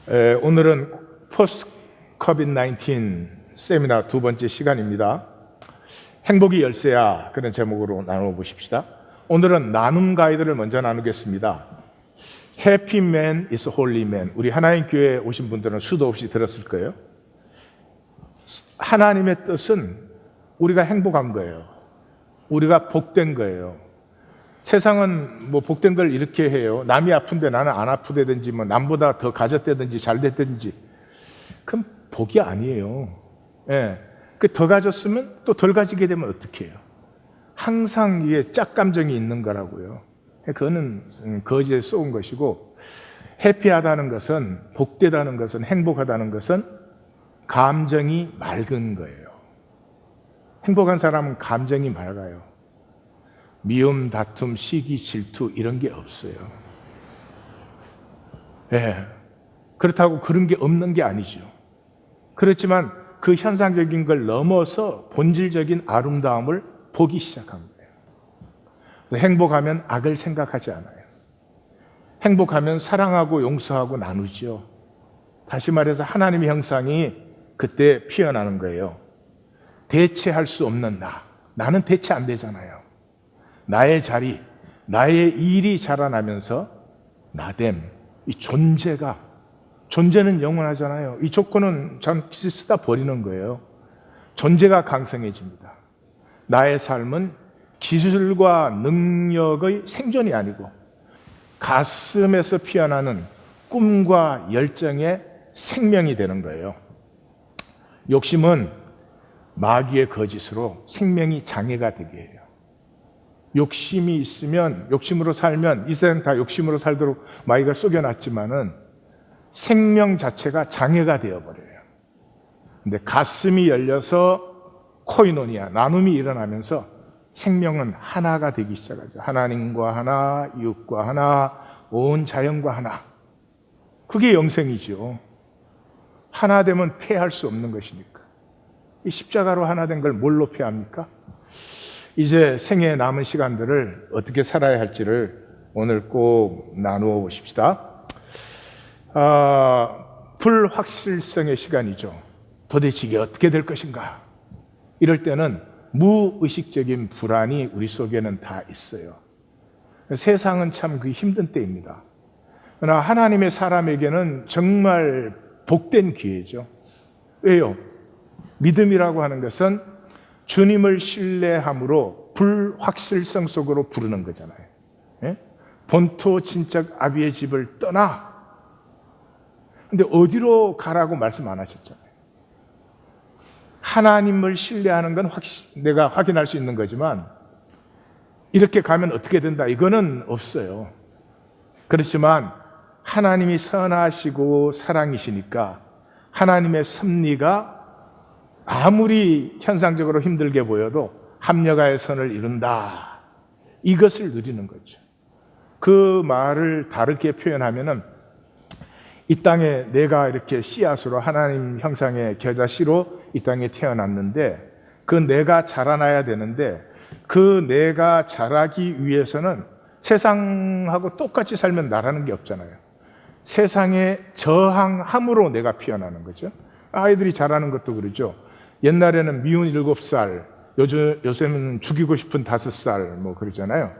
오늘은 포스트 코비드-19 세미나 두 번째 시간입니다. 행복이 열쇠야, 그런 제목으로 나누어 보십시다. 오늘은 나눔 가이드를 먼저 나누겠습니다. Happy man is holy man. 우리 하나님 교회에 오신 분들은 수도 없이 들었을 거예요. 하나님의 뜻은 우리가 행복한 거예요. 우리가 복된 거예요. 세상은 뭐 복된 걸 이렇게 해요. 남이 아픈데 나는 안 아프다든지, 뭐 남보다 더 가졌다든지 잘 됐다든지. 그럼 복이 아니에요. 예. 더 가졌으면 또 덜 가지게 되면 어떻게 해요? 항상 이게 짝감정이 있는 거라고요. 그거는 거지에 쏘은 것이고, 해피하다는 것은, 복되다는 것은, 행복하다는 것은 감정이 맑은 거예요. 행복한 사람은 감정이 맑아요. 미움, 다툼, 시기, 질투 이런 게 없어요. 예. 그렇다고 그런 게 없는 게 아니죠. 그렇지만 그 현상적인 걸 넘어서 본질적인 아름다움을 보기 시작한 거예요. 행복하면 악을 생각하지 않아요. 행복하면 사랑하고 용서하고 나누죠. 다시 말해서 하나님의 형상이 그때 피어나는 거예요. 대체할 수 없는 나는 대체 안 되잖아요. 나의 자리, 나의 일이 자라나면서 나됨, 이 존재는 영원하잖아요. 이 조건은 잠시 쓰다 버리는 거예요. 존재가 강성해집니다. 나의 삶은 기술과 능력의 생존이 아니고 가슴에서 피어나는 꿈과 열정의 생명이 되는 거예요. 욕심은 마귀의 거짓으로 생명이 장애가 되게 해요. 욕심이 있으면, 욕심으로 살면, 이 세상 다 욕심으로 살도록 마귀가 속여놨지만은 생명 자체가 장애가 되어버려요. 근데 가슴이 열려서 코이노니아, 나눔이 일어나면서 생명은 하나가 되기 시작하죠. 하나님과 하나, 이웃과 하나, 온 자연과 하나. 그게 영생이죠. 하나 되면 패할 수 없는 것이니까. 이 십자가로 하나 된 걸 뭘로 패합니까? 이제 생애에 남은 시간들을 어떻게 살아야 할지를 오늘 꼭 나누어 보십시다. 불확실성의 시간이죠. 도대체 이게 어떻게 될 것인가? 이럴 때는 무의식적인 불안이 우리 속에는 다 있어요. 세상은 참 그 힘든 때입니다. 그러나 하나님의 사람에게는 정말 복된 기회죠. 왜요? 믿음이라고 하는 것은 주님을 신뢰함으로 불확실성 속으로 부르는 거잖아요. 예? 본토 친척 아비의 집을 떠나. 근데 어디로 가라고 말씀 안 하셨잖아요. 하나님을 신뢰하는 건 내가 확인할 수 있는 거지만 이렇게 가면 어떻게 된다 이거는 없어요. 그렇지만 하나님이 선하시고 사랑이시니까 하나님의 섭리가 아무리 현상적으로 힘들게 보여도 합력하여 선을 이룬다. 이것을 누리는 거죠. 그 말을 다르게 표현하면은 이 땅에 내가 이렇게 씨앗으로 하나님 형상의 겨자씨로 이 땅에 태어났는데 그 내가 자라나야 되는데 그 내가 자라기 위해서는 세상하고 똑같이 살면 나라는 게 없잖아요. 세상에 저항함으로 내가 피어나는 거죠. 아이들이 자라는 것도 그러죠. 옛날에는 미운 7살, 요새는 죽이고 싶은 5살, 뭐 그러잖아요.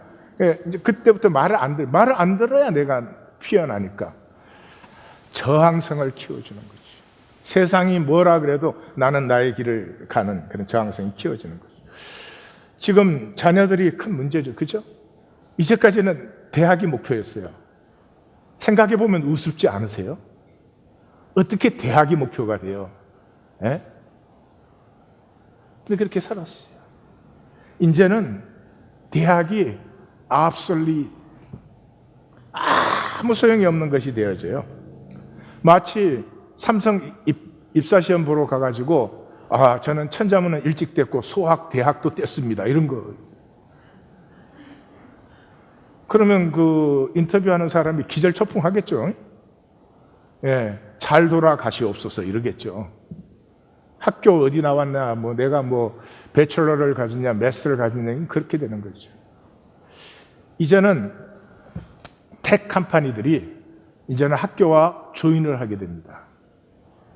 이제 그때부터 말을 안 들어야 내가 피어나니까. 저항성을 키워주는 거죠. 세상이 뭐라 그래도 나는 나의 길을 가는 그런 저항성이 키워지는 거죠. 지금 자녀들이 큰 문제죠. 그죠? 이제까지는 대학이 목표였어요. 생각해보면 우습지 않으세요? 어떻게 대학이 목표가 돼요? 예? 근데 그렇게 살았어요. 이제는 대학이 absolute 아무 소용이 없는 것이 되어져요. 마치 삼성 입사시험 보러 가가지고 저는 천자문은 일찍 뗐고 수학 대학도 뗐습니다. 이런 거. 그러면 그 인터뷰하는 사람이 기절초풍하겠죠. 예, 잘 돌아가시옵소서 이러겠죠. 학교 어디 나왔나, 뭐 내가 뭐 배철러를 가졌냐, 마스터를 가졌냐, 그렇게 되는 거죠. 이제는 텍 컴퍼니들이 이제는 학교와 조인을 하게 됩니다.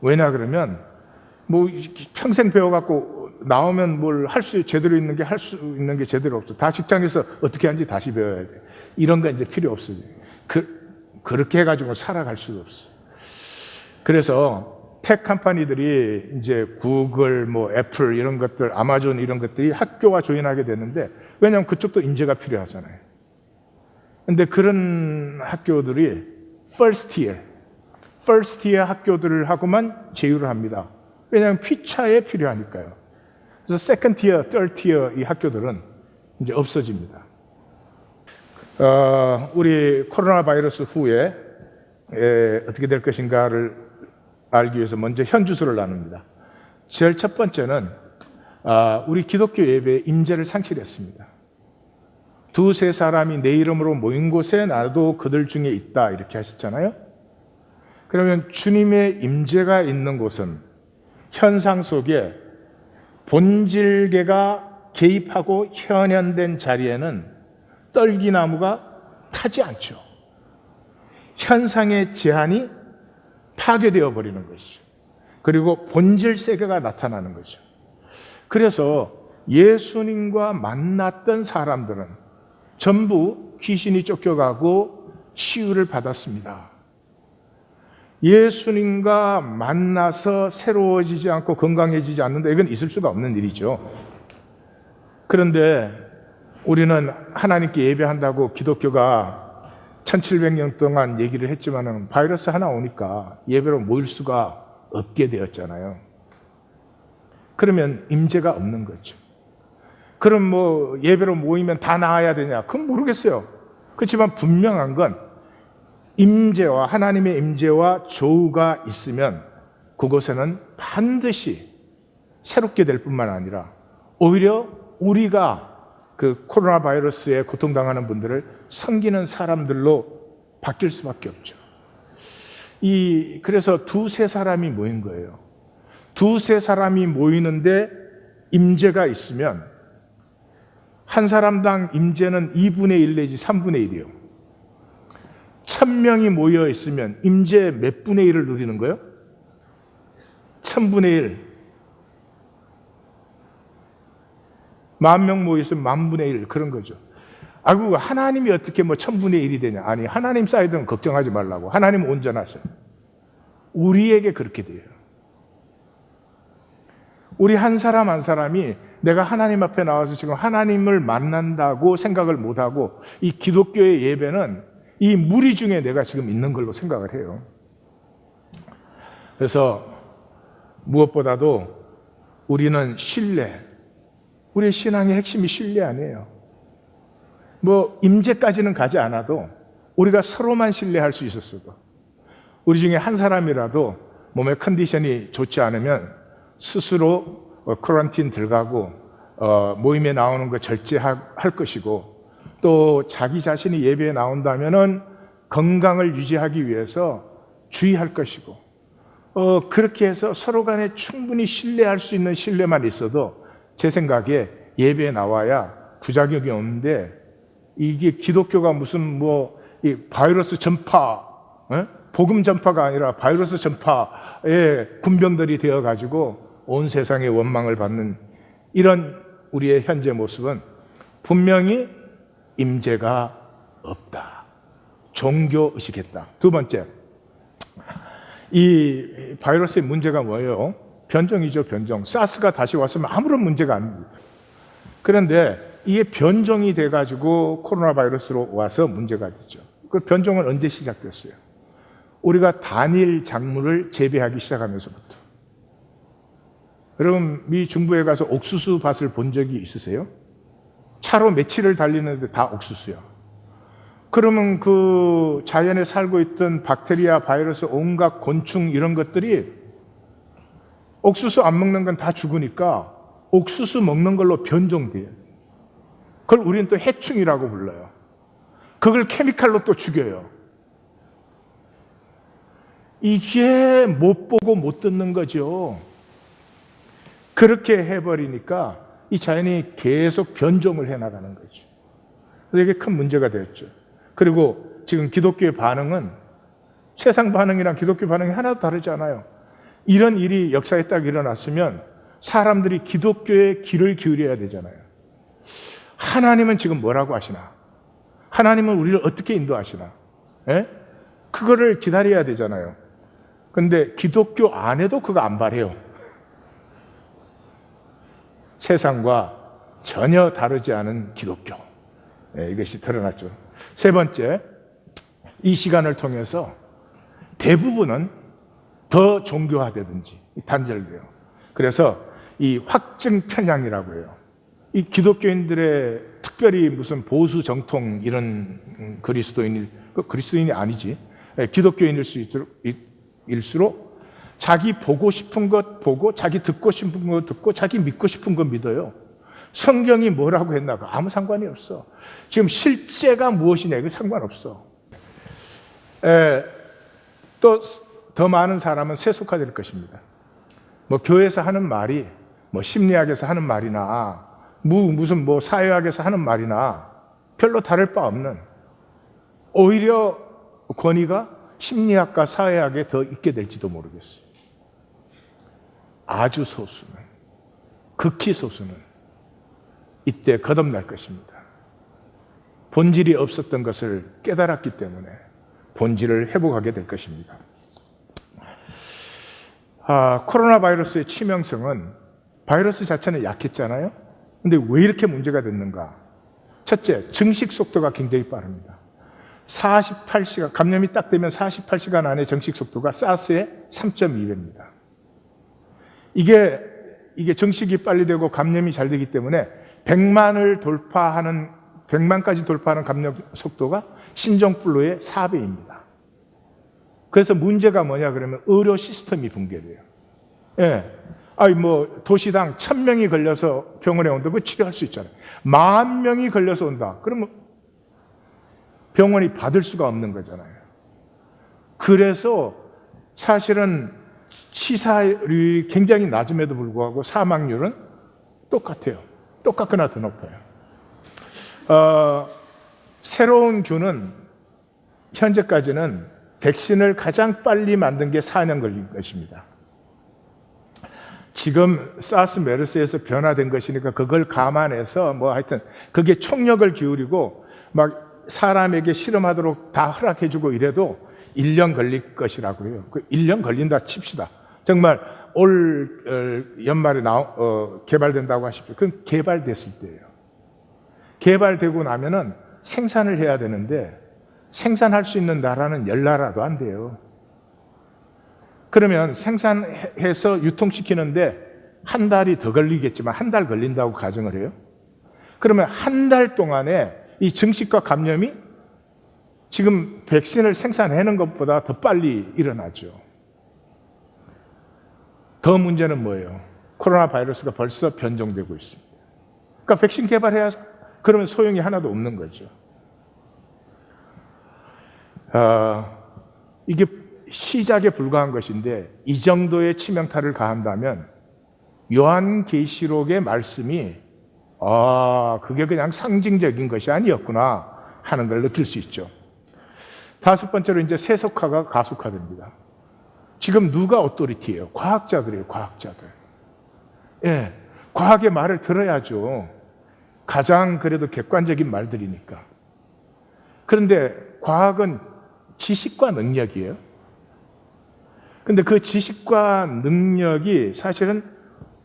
왜냐 그러면 뭐 평생 배워갖고 나오면 뭘 제대로 있는 게 할 수 있는 게 제대로 없어. 다 직장에서 어떻게 하는지 다시 배워야 돼. 이런 거 이제 필요 없어요. 그렇게 해가지고 살아갈 수가 없어. 그래서 텍 컴퍼니들이 이제 구글, 뭐 애플 이런 것들, 아마존 이런 것들이 학교와 조인하게 되는데, 왜냐하면 그쪽도 인재가 필요하잖아요. 근데 그런 학교들이 first year 학교들을 하고만 제휴를 합니다. 왜냐하면 피차에 필요하니까요. 그래서 second tier, third tier 이 학교들은 이제 없어집니다. 우리 코로나 바이러스 후에 어떻게 될 것인가를 알기 위해서 먼저 현주소를 나눕니다. 제일 첫 번째는 우리 기독교 예배의 임재를 상실했습니다. 두세 사람이 내 이름으로 모인 곳에 나도 그들 중에 있다 이렇게 하셨잖아요. 그러면 주님의 임재가 있는 곳은 현상 속에 본질계가 개입하고 현현된 자리에는 떨기나무가 타지 않죠. 현상의 제한이 파괴되어 버리는 것이죠. 그리고 본질 세계가 나타나는 거죠. 그래서 예수님과 만났던 사람들은 전부 귀신이 쫓겨가고 치유를 받았습니다. 예수님과 만나서 새로워지지 않고 건강해지지 않는다, 이건 있을 수가 없는 일이죠. 그런데 우리는 하나님께 예배한다고 기독교가 1700년 동안 얘기를 했지만은 바이러스 하나 오니까 예배로 모일 수가 없게 되었잖아요. 그러면 임재가 없는 거죠. 그럼 뭐 예배로 모이면 다 나아야 되냐? 그건 모르겠어요. 그렇지만 분명한 건 임재와 하나님의 임재와 조우가 있으면 그곳에는 반드시 새롭게 될 뿐만 아니라 오히려 우리가 그 코로나 바이러스에 고통당하는 분들을 섬기는 사람들로 바뀔 수밖에 없죠. 그래서 두세 사람이 모인 거예요. 두세 사람이 모이는데 임재가 있으면 한 사람당 임재는 2분의 1 내지 3분의 1이요. 1000명이 모여 있으면 임재 몇 분의 1을 누리는 거예요? 1000분의 1. 10,000명 모여 있으면 10,000분의 1 그런 거죠. 아이고 하나님이 어떻게 뭐 1000분의 1이 되냐? 아니 하나님 사이드는 걱정하지 말라고. 하나님은 온전하셔요. 우리에게 그렇게 돼요. 우리 한 사람 한 사람이 내가 하나님 앞에 나와서 지금 하나님을 만난다고 생각을 못하고 이 기독교의 예배는 이 무리 중에 내가 지금 있는 걸로 생각을 해요. 그래서 무엇보다도 우리는 신뢰, 우리의 신앙의 핵심이 신뢰 아니에요. 뭐 임재까지는 가지 않아도 우리가 서로만 신뢰할 수 있었어도 우리 중에 한 사람이라도 몸의 컨디션이 좋지 않으면 스스로 쿼런틴 들어가고 모임에 나오는 거 절제할 것이고 또 자기 자신이 예배에 나온다면은 건강을 유지하기 위해서 주의할 것이고 그렇게 해서 서로 간에 충분히 신뢰할 수 있는 신뢰만 있어도 제 생각에 예배에 나와야 부작용이 없는데 이게 기독교가 무슨 뭐 이 바이러스 전파, 복음 전파가 아니라 바이러스 전파의 군병들이 되어가지고 온 세상의 원망을 받는 이런 우리의 현재 모습은 분명히 임재가 없다. 종교의식했다. 두 번째, 이 바이러스의 문제가 뭐예요? 변종이죠, 변종. 사스가 다시 왔으면 아무런 문제가 아닙니다. 그런데 이게 변종이 돼가지고 코로나 바이러스로 와서 문제가 됐죠. 그 변종은 언제 시작됐어요? 우리가 단일 작물을 재배하기 시작하면서부터. 여러분, 미 중부에 가서 옥수수 밭을 본 적이 있으세요? 차로 며칠을 달리는데 다 옥수수야. 그러면 그 자연에 살고 있던 박테리아, 바이러스, 온갖 곤충 이런 것들이 옥수수 안 먹는 건 다 죽으니까 옥수수 먹는 걸로 변종돼요. 그걸 우리는 또 해충이라고 불러요. 그걸 케미칼로 또 죽여요. 이게 못 보고 못 듣는 거죠. 그렇게 해버리니까 이 자연이 계속 변종을 해나가는 거죠. 그래서 이게 큰 문제가 되었죠. 그리고 지금 기독교의 반응은 세상 반응이랑 기독교 반응이 하나도 다르지 않아요. 이런 일이 역사에 딱 일어났으면 사람들이 기독교에 귀를 기울여야 되잖아요. 하나님은 지금 뭐라고 하시나? 하나님은 우리를 어떻게 인도하시나? 예? 그거를 기다려야 되잖아요. 근데 기독교 안에도 그거 안 바래요. 세상과 전혀 다르지 않은 기독교. 예, 이것이 드러났죠. 세 번째, 이 시간을 통해서 대부분은 더 종교화되든지 단절돼요. 그래서 이 확증 편향이라고 해요. 이 기독교인들의 특별히 무슨 보수 정통 이런 그리스도인이 아니지. 기독교인일수록 자기 보고 싶은 것 보고 자기 듣고 싶은 것 듣고 자기 믿고 싶은 것 믿어요. 성경이 뭐라고 했나 아무 상관이 없어. 지금 실제가 무엇이냐 이거 상관없어. 또 더 많은 사람은 세속화될 것입니다. 뭐 교회에서 하는 말이 뭐 심리학에서 하는 말이나 무슨 뭐 사회학에서 하는 말이나 별로 다를 바 없는, 오히려 권위가 심리학과 사회학에 더 있게 될지도 모르겠어요. 아주 소수는, 극히 소수는 이때 거듭날 것입니다. 본질이 없었던 것을 깨달았기 때문에 본질을 회복하게 될 것입니다. 코로나 바이러스의 치명성은 바이러스 자체는 약했잖아요. 근데 왜 이렇게 문제가 됐는가? 첫째, 증식 속도가 굉장히 빠릅니다. 48시간, 감염이 딱 되면 48시간 안에 증식 속도가 사스의 3.2배입니다. 이게 증식이 빨리 되고 감염이 잘 되기 때문에 100만까지 돌파하는 감염 속도가 심정플루의 4배입니다. 그래서 문제가 뭐냐 그러면 의료 시스템이 붕괴돼요. 예. 도시당 1000명이 걸려서 병원에 온다. 그거 치료할 수 있잖아요. 10,000명이 걸려서 온다. 그러면 병원이 받을 수가 없는 거잖아요. 그래서 사실은 치사율이 굉장히 낮음에도 불구하고 사망률은 똑같아요. 똑같거나 더 높아요. 새로운 균은 현재까지는 백신을 가장 빨리 만든 게 4년 걸린 것입니다. 지금 사스 메르스에서 변화된 것이니까 그걸 감안해서 하여튼 그게 총력을 기울이고 막 사람에게 실험하도록 다 허락해주고 이래도 1년 걸릴 것이라고 해요. 1년 걸린다 칩시다. 정말 올 연말에 개발된다고 하십시오. 그건 개발됐을 때예요. 개발되고 나면은 생산을 해야 되는데 생산할 수 있는 나라는 10나라도 안 돼요. 그러면 생산해서 유통시키는데 한 달이 더 걸리겠지만 한 달 걸린다고 가정을 해요. 그러면 한 달 동안에 이 증식과 감염이 지금 백신을 생산하는 것보다 더 빨리 일어나죠. 더 문제는 뭐예요? 코로나 바이러스가 벌써 변종되고 있습니다. 그러니까 백신 개발해야 그러면 소용이 하나도 없는 거죠. 이게 시작에 불과한 것인데 이 정도의 치명타를 가한다면 요한계시록의 말씀이 그게 그냥 상징적인 것이 아니었구나 하는 걸 느낄 수 있죠. 다섯 번째로 이제 세속화가 가속화됩니다. 지금 누가 오토리티예요? 과학자들이에요, 과학자들. 예, 과학의 말을 들어야죠. 가장 그래도 객관적인 말들이니까. 그런데 과학은 지식과 능력이에요. 근데 그 지식과 능력이 사실은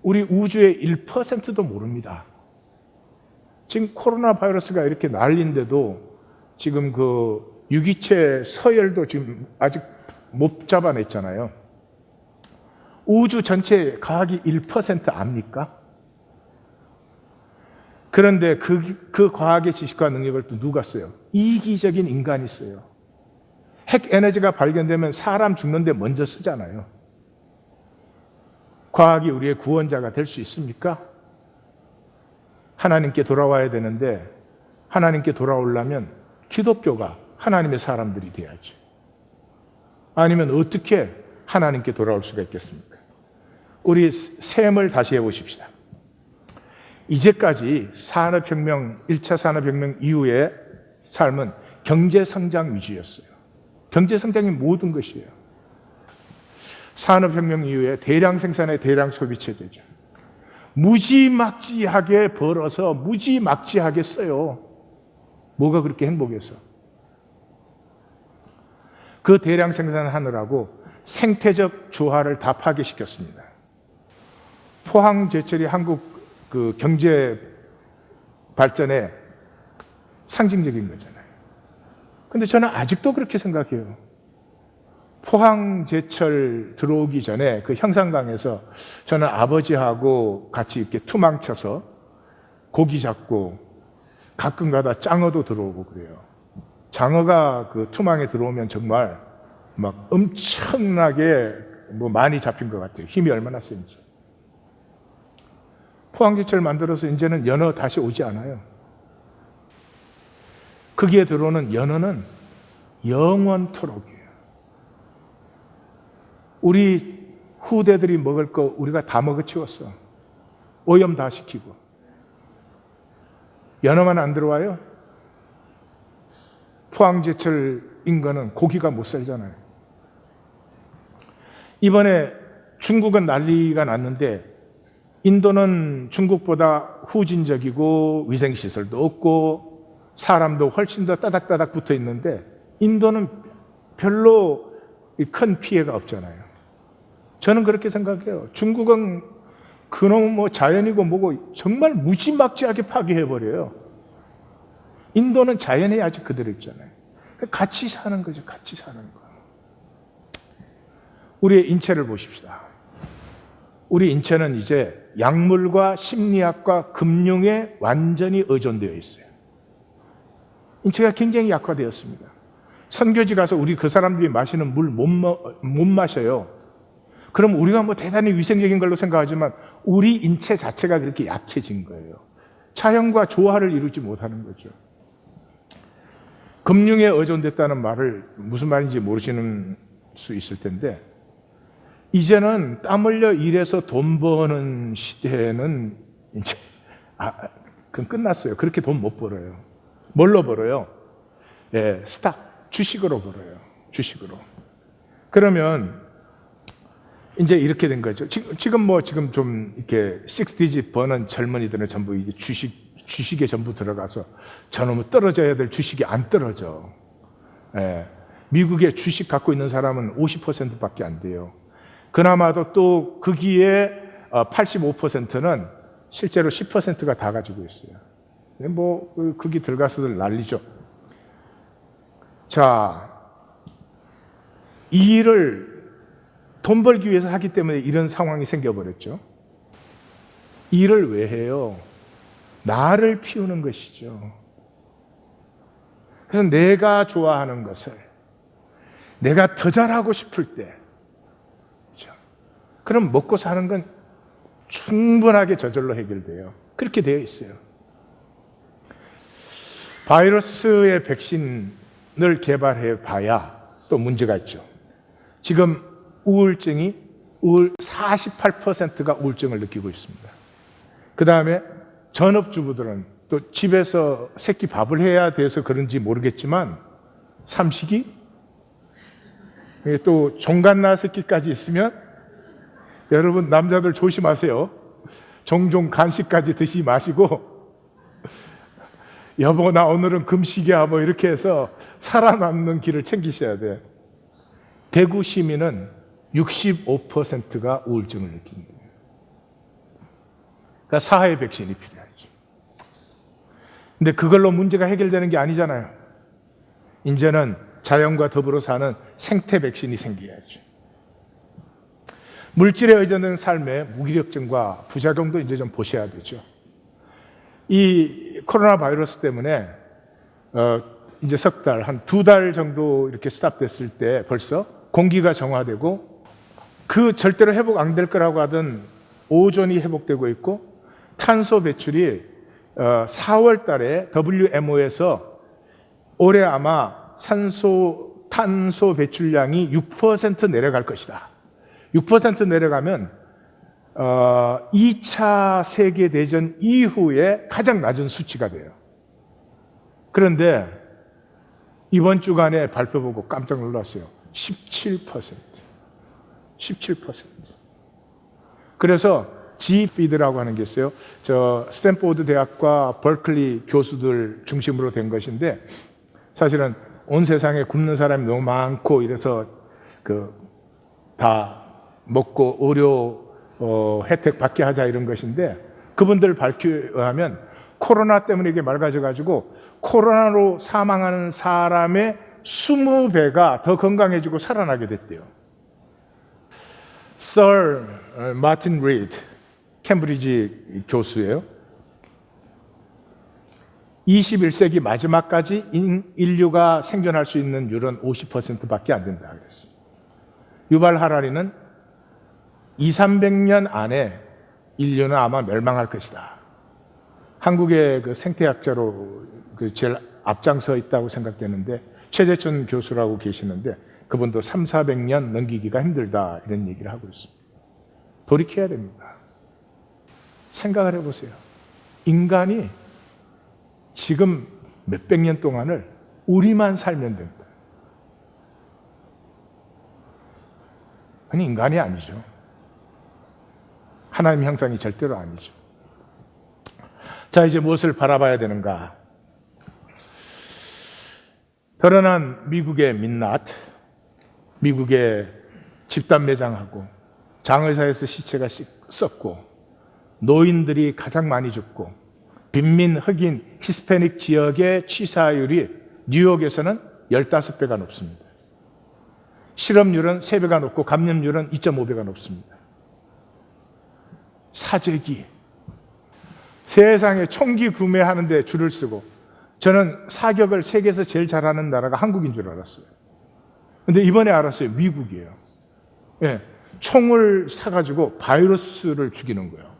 우리 우주의 1%도 모릅니다. 지금 코로나 바이러스가 이렇게 난리인데도 지금 그 유기체 서열도 지금 아직 못 잡아냈잖아요. 우주 전체 과학이 1% 압니까? 그런데 그 과학의 지식과 능력을 또 누가 써요? 이기적인 인간이 써요. 핵 에너지가 발견되면 사람 죽는데 먼저 쓰잖아요. 과학이 우리의 구원자가 될 수 있습니까? 하나님께 돌아와야 되는데 하나님께 돌아오려면 기독교가 하나님의 사람들이 돼야죠. 아니면 어떻게 하나님께 돌아올 수가 있겠습니까? 우리 셈을 다시 해보십시다. 이제까지 산업혁명, 1차 산업혁명 이후의 삶은 경제성장 위주였어요. 경제 성장이 모든 것이에요. 산업혁명 이후에 대량 생산의 대량 소비 체제죠. 무지막지하게 벌어서 무지막지하게 써요. 뭐가 그렇게 행복해서. 그 대량 생산하느라고 생태적 조화를 다 파괴시켰습니다. 포항제철이 한국 그 경제 발전의 상징적인 거잖아요. 근데 저는 아직도 그렇게 생각해요. 포항제철 들어오기 전에 그 형산강에서 저는 아버지하고 같이 이렇게 투망쳐서 고기 잡고 가끔 가다 장어도 들어오고 그래요. 장어가 그 투망에 들어오면 정말 막 엄청나게 뭐 많이 잡힌 것 같아요. 힘이 얼마나 센지. 포항제철 만들어서 이제는 연어 다시 오지 않아요. 거기에 들어오는 연어는 영원토록이에요. 우리 후대들이 먹을 거 우리가 다 먹어치웠어. 오염 다 시키고. 연어만 안 들어와요? 포항제철 인근은 고기가 못 살잖아요. 이번에 중국은 난리가 났는데 인도는 중국보다 후진적이고 위생시설도 없고 사람도 훨씬 더 따닥따닥 붙어 있는데 인도는 별로 큰 피해가 없잖아요. 저는 그렇게 생각해요. 중국은 그놈 뭐 자연이고 뭐고 정말 무지막지하게 파괴해버려요. 인도는 자연이 아직 그대로 있잖아요. 같이 사는 거죠. 같이 사는 거. 우리의 인체를 보십시다. 우리 인체는 이제 약물과 심리학과 금융에 완전히 의존되어 있어요. 인체가 굉장히 약화되었습니다. 선교지 가서 우리 그 사람들이 마시는 물 못 마셔요. 그럼 우리가 뭐 대단히 위생적인 걸로 생각하지만 우리 인체 자체가 그렇게 약해진 거예요. 자연과 조화를 이루지 못하는 거죠. 금융에 의존됐다는 말을 무슨 말인지 모르시는 수 있을 텐데 이제는 땀 흘려 일해서 돈 버는 시대는 이제 그건 끝났어요. 그렇게 돈 못 벌어요. 뭘로 벌어요? 예, 스탁, 주식으로 벌어요. 주식으로. 그러면 이제 이렇게 된 거죠. 지금 좀 이렇게 6디짓 버는 젊은이들은 전부 이게 주식에 전부 들어가서 저놈은 떨어져야 될 주식이 안 떨어져. 예, 미국에 주식 갖고 있는 사람은 50%밖에 안 돼요. 그나마도 또 거기에 85%는 실제로 10%가 다 가지고 있어요. 뭐 거기 들어가서들 난리죠. 자, 이 일을 돈 벌기 위해서 하기 때문에 이런 상황이 생겨버렸죠. 이 일을 왜 해요? 나를 피우는 것이죠. 그래서 내가 좋아하는 것을 내가 더 잘하고 싶을 때 그럼 먹고 사는 건 충분하게 저절로 해결돼요. 그렇게 되어 있어요. 바이러스의 백신을 개발해 봐야 또 문제가 있죠. 지금 우울 48%가 우울증을 느끼고 있습니다. 그 다음에 전업주부들은 또 집에서 새끼 밥을 해야 돼서 그런지 모르겠지만 삼식이 또 종갓나 새끼까지 있으면 여러분 남자들 조심하세요. 종종 간식까지 드시지 마시고 여보 나 오늘은 금식이야 뭐 이렇게 해서 살아남는 길을 챙기셔야 돼요. 대구 시민은 65%가 우울증을 느낀다. 그러니까 사회 백신이 필요하죠. 근데 그걸로 문제가 해결되는 게 아니잖아요. 이제는 자연과 더불어 사는 생태 백신이 생겨야죠. 물질에 의존된 삶의 무기력증과 부작용도 이제 좀 보셔야 되죠. 이 코로나 바이러스 때문에 이제 석 달, 한 2달 정도 이렇게 스탑됐을 때 벌써 공기가 정화되고 그 절대로 회복 안 될 거라고 하던 오존이 회복되고 있고 탄소 배출이 4월 달에 WMO에서 올해 아마 탄소 배출량이 6% 내려갈 것이다. 6% 내려가면 2차 세계대전 이후에 가장 낮은 수치가 돼요. 그런데 이번 주간에 발표 보고 깜짝 놀랐어요. 17%. 17%. 그래서 G-FEED라고 하는 게 있어요. 저 스탠포드 대학과 버클리 교수들 중심으로 된 것인데, 사실은 온 세상에 굶는 사람이 너무 많고 이래서 다 먹고 의료 혜택 받게 하자 이런 것인데, 그분들 발표에 의하면 코로나 때문에 이게 맑아져가지고 코로나로 사망하는 사람의 20배가 더 건강해지고 살아나게 됐대요. 서 마틴 리드, 캠브리지 교수예요. 21세기 마지막까지 인류가 생존할 수 있는 율은 50%밖에 안 된다 그랬어요. 유발 하라리는 200~300년 안에 인류는 아마 멸망할 것이다. 한국의 그 생태학자로 제일 앞장서 있다고 생각되는데 최재천 교수라고 계시는데, 그분도 300~400년 넘기기가 힘들다 이런 얘기를 하고 있습니다. 돌이켜야 됩니다. 생각을 해보세요. 인간이 지금 몇백 년 동안을 우리만 살면 된다. 아니, 인간이 아니죠. 하나님 형상이 절대로 아니죠. 자, 이제 무엇을 바라봐야 되는가? 드러난 미국의 민낯, 미국의 집단 매장하고 장의사에서 시체가 썩고 노인들이 가장 많이 죽고 빈민, 흑인, 히스패닉 지역의 취사율이 뉴욕에서는 15배가 높습니다. 실업률은 3배가 높고 감염률은 2.5배가 높습니다. 사재기, 세상에 총기 구매하는데 줄을 서고, 저는 사격을 세계에서 제일 잘하는 나라가 한국인 줄 알았어요. 근데 이번에 알았어요. 미국이에요. 예, 총을 사가지고 바이러스를 죽이는 거예요.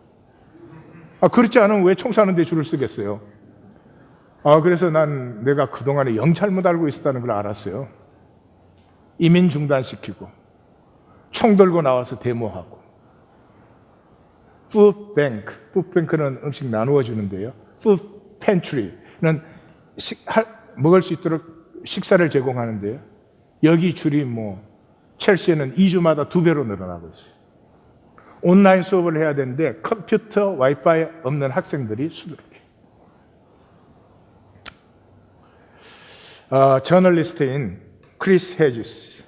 그렇지 않으면 왜 총 사는데 줄을 쓰겠어요? 그래서 내가 그동안에 영 잘못 알고 있었다는 걸 알았어요. 이민 중단시키고 총 들고 나와서 데모하고, 푸드뱅크는 음식 나누어 주는데요. 푸드 팬트리는 먹을 수 있도록 식사를 제공하는데요. 여기 줄이 첼시에는 2주마다 2배로 늘어나고 있어요. 온라인 수업을 해야 되는데 컴퓨터, 와이파이 없는 학생들이 수두룩해. 저널리스트인 크리스 헤지스,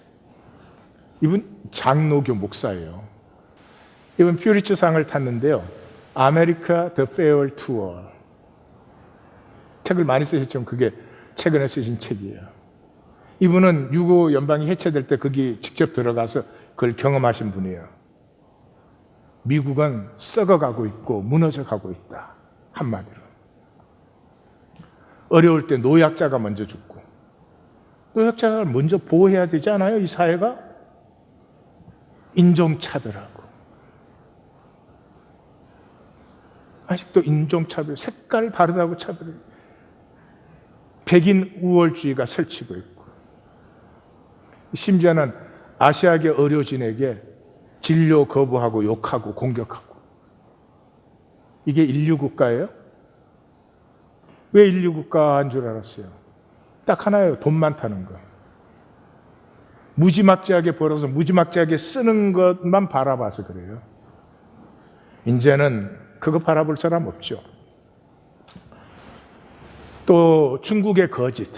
이분 장로교 목사예요. 이분 퓨리처 상을 탔는데요. 아메리카 더 페어웰 투어 책을 많이 쓰셨지만 그게 최근에 쓰신 책이에요. 이분은 유고 연방이 해체될 때 거기 직접 들어가서 그걸 경험하신 분이에요. 미국은 썩어가고 있고 무너져가고 있다. 한마디로. 어려울 때 노약자가 먼저 죽고, 노약자를 먼저 보호해야 되지 않아요? 이 사회가? 인종차별하고, 아직도 인종차별, 색깔 다르다고 차별해. 백인 우월주의가 설치고 있고, 심지어는 아시아계 의료진에게 진료 거부하고 욕하고 공격하고. 이게 인류국가예요? 왜 인류국가인 줄 알았어요? 딱 하나예요. 돈 많다는 거. 무지막지하게 벌어서 무지막지하게 쓰는 것만 바라봐서 그래요. 이제는 그거 바라볼 사람 없죠. 또 중국의 거짓.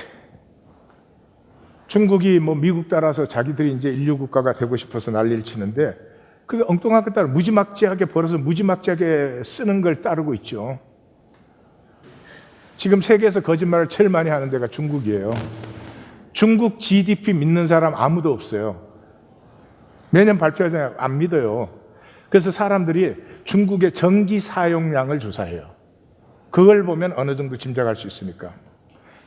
중국이 미국 따라서 자기들이 이제 인류국가가 되고 싶어서 난리를 치는데, 그게 엉뚱한 것 따라 무지막지하게 벌어서 무지막지하게 쓰는 걸 따르고 있죠. 지금 세계에서 거짓말을 제일 많이 하는 데가 중국이에요. 중국 GDP 믿는 사람 아무도 없어요. 매년 발표하잖아요. 안 믿어요. 그래서 사람들이 중국의 전기 사용량을 조사해요. 그걸 보면 어느 정도 짐작할 수 있으니까.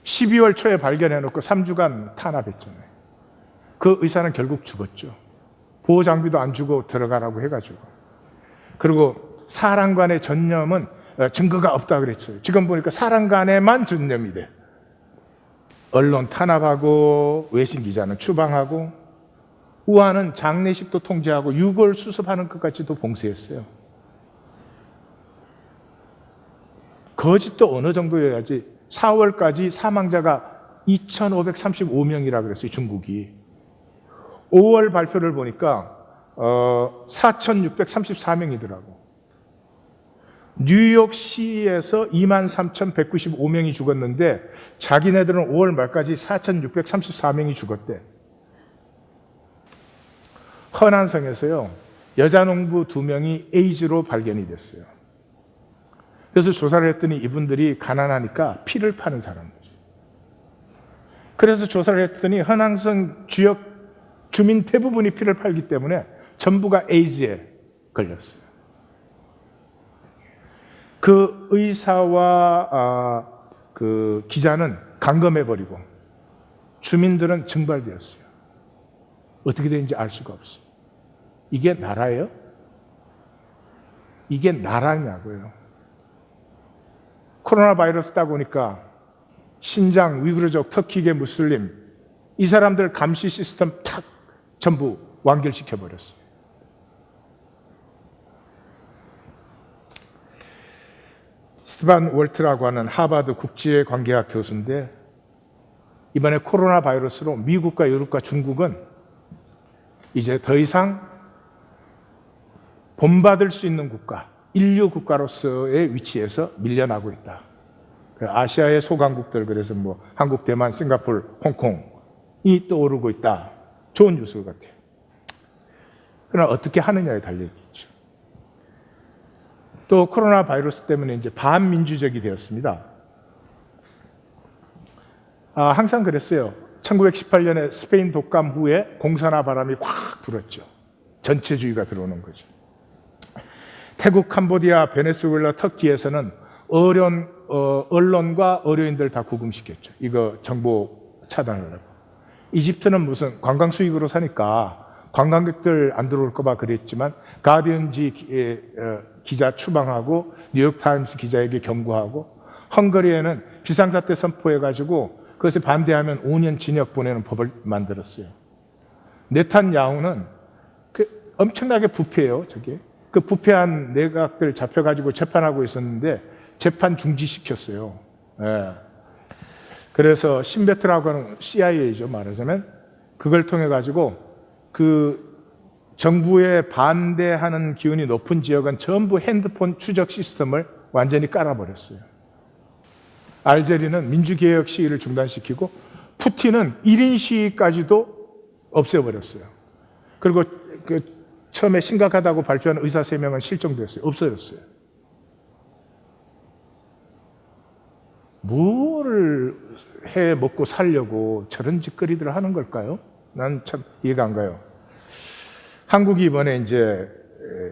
12월 초에 발견해놓고 3주간 탄압했잖아요. 그 의사는 결국 죽었죠. 보호 장비도 안 주고 들어가라고 해가지고. 그리고 사람 간의 전염은 증거가 없다 그랬어요. 지금 보니까 사람 간에만 전염이 돼. 언론 탄압하고 외신 기자는 추방하고, 우한은 장례식도 통제하고 유골 수습하는 것까지도 봉쇄했어요. 거짓도 어느 정도여야지 4월까지 사망자가 2,535명이라 그랬어요, 중국이. 5월 발표를 보니까 4,634명이더라고. 뉴욕시에서 23,195명이 죽었는데 자기네들은 5월 말까지 4,634명이 죽었대. 허난성에서요, 여자 농부 2명이 에이즈로 발견이 됐어요. 그래서 조사를 했더니 이분들이 가난하니까 피를 파는 사람들이에요. 그래서 조사를 했더니 허난성 지역 주민 대부분이 피를 팔기 때문에 전부가 에이즈에 걸렸어요. 그 의사와 그 기자는 감금해버리고 주민들은 증발되었어요. 어떻게 되는지 알 수가 없어요. 이게 나라예요? 이게 나라냐고요. 코로나 바이러스 따고 오니까 신장, 위구르족, 터키계 무슬림 이 사람들 감시 시스템 탁 전부 완결시켜버렸어요. 스티반 월트라고 하는 하버드 국제관계학 교수인데 이번에 코로나 바이러스로 미국과 유럽과 중국은 이제 더 이상 본받을 수 있는 국가, 인류 국가로서의 위치에서 밀려나고 있다. 아시아의 소강국들, 그래서 뭐 한국, 대만, 싱가포르, 홍콩이 떠오르고 있다. 좋은 뉴스 같아요. 그러나 어떻게 하느냐에 달려있겠죠. 또 코로나 바이러스 때문에 이제 반민주적이 되었습니다. 항상 그랬어요. 1918년에 스페인 독감 후에 공산화 바람이 확 불었죠. 전체주의가 들어오는 거죠. 태국, 캄보디아, 베네수엘라, 터키에서는 언론과 의료인들 다 구금시켰죠. 이거 정보 차단하려고. 이집트는 무슨 관광 수익으로 사니까 관광객들 안 들어올까 봐 그랬지만 가디언지 기자 추방하고 뉴욕타임스 기자에게 경고하고, 헝가리에는 비상사태 선포해가지고 그것에 반대하면 5년 징역 보내는 법을 만들었어요. 네탄야후는 엄청나게 부패해요, 저게. 그 부패한 내각들 잡혀가지고 재판하고 있었는데 재판 중지시켰어요. 예. 그래서 신베트라고 하는 CIA죠, 말하자면. 그걸 통해가지고 그 정부에 반대하는 기운이 높은 지역은 전부 핸드폰 추적 시스템을 완전히 깔아버렸어요. 알제리는 민주개혁 시위를 중단시키고 푸틴은 1인 시위까지도 없애버렸어요. 그리고 처음에 심각하다고 발표한 의사 3명은 실종됐어요. 없어졌어요. 뭐를 해 먹고 살려고 저런 짓거리들을 하는 걸까요? 난 참 이해가 안 가요. 한국이 이번에 이제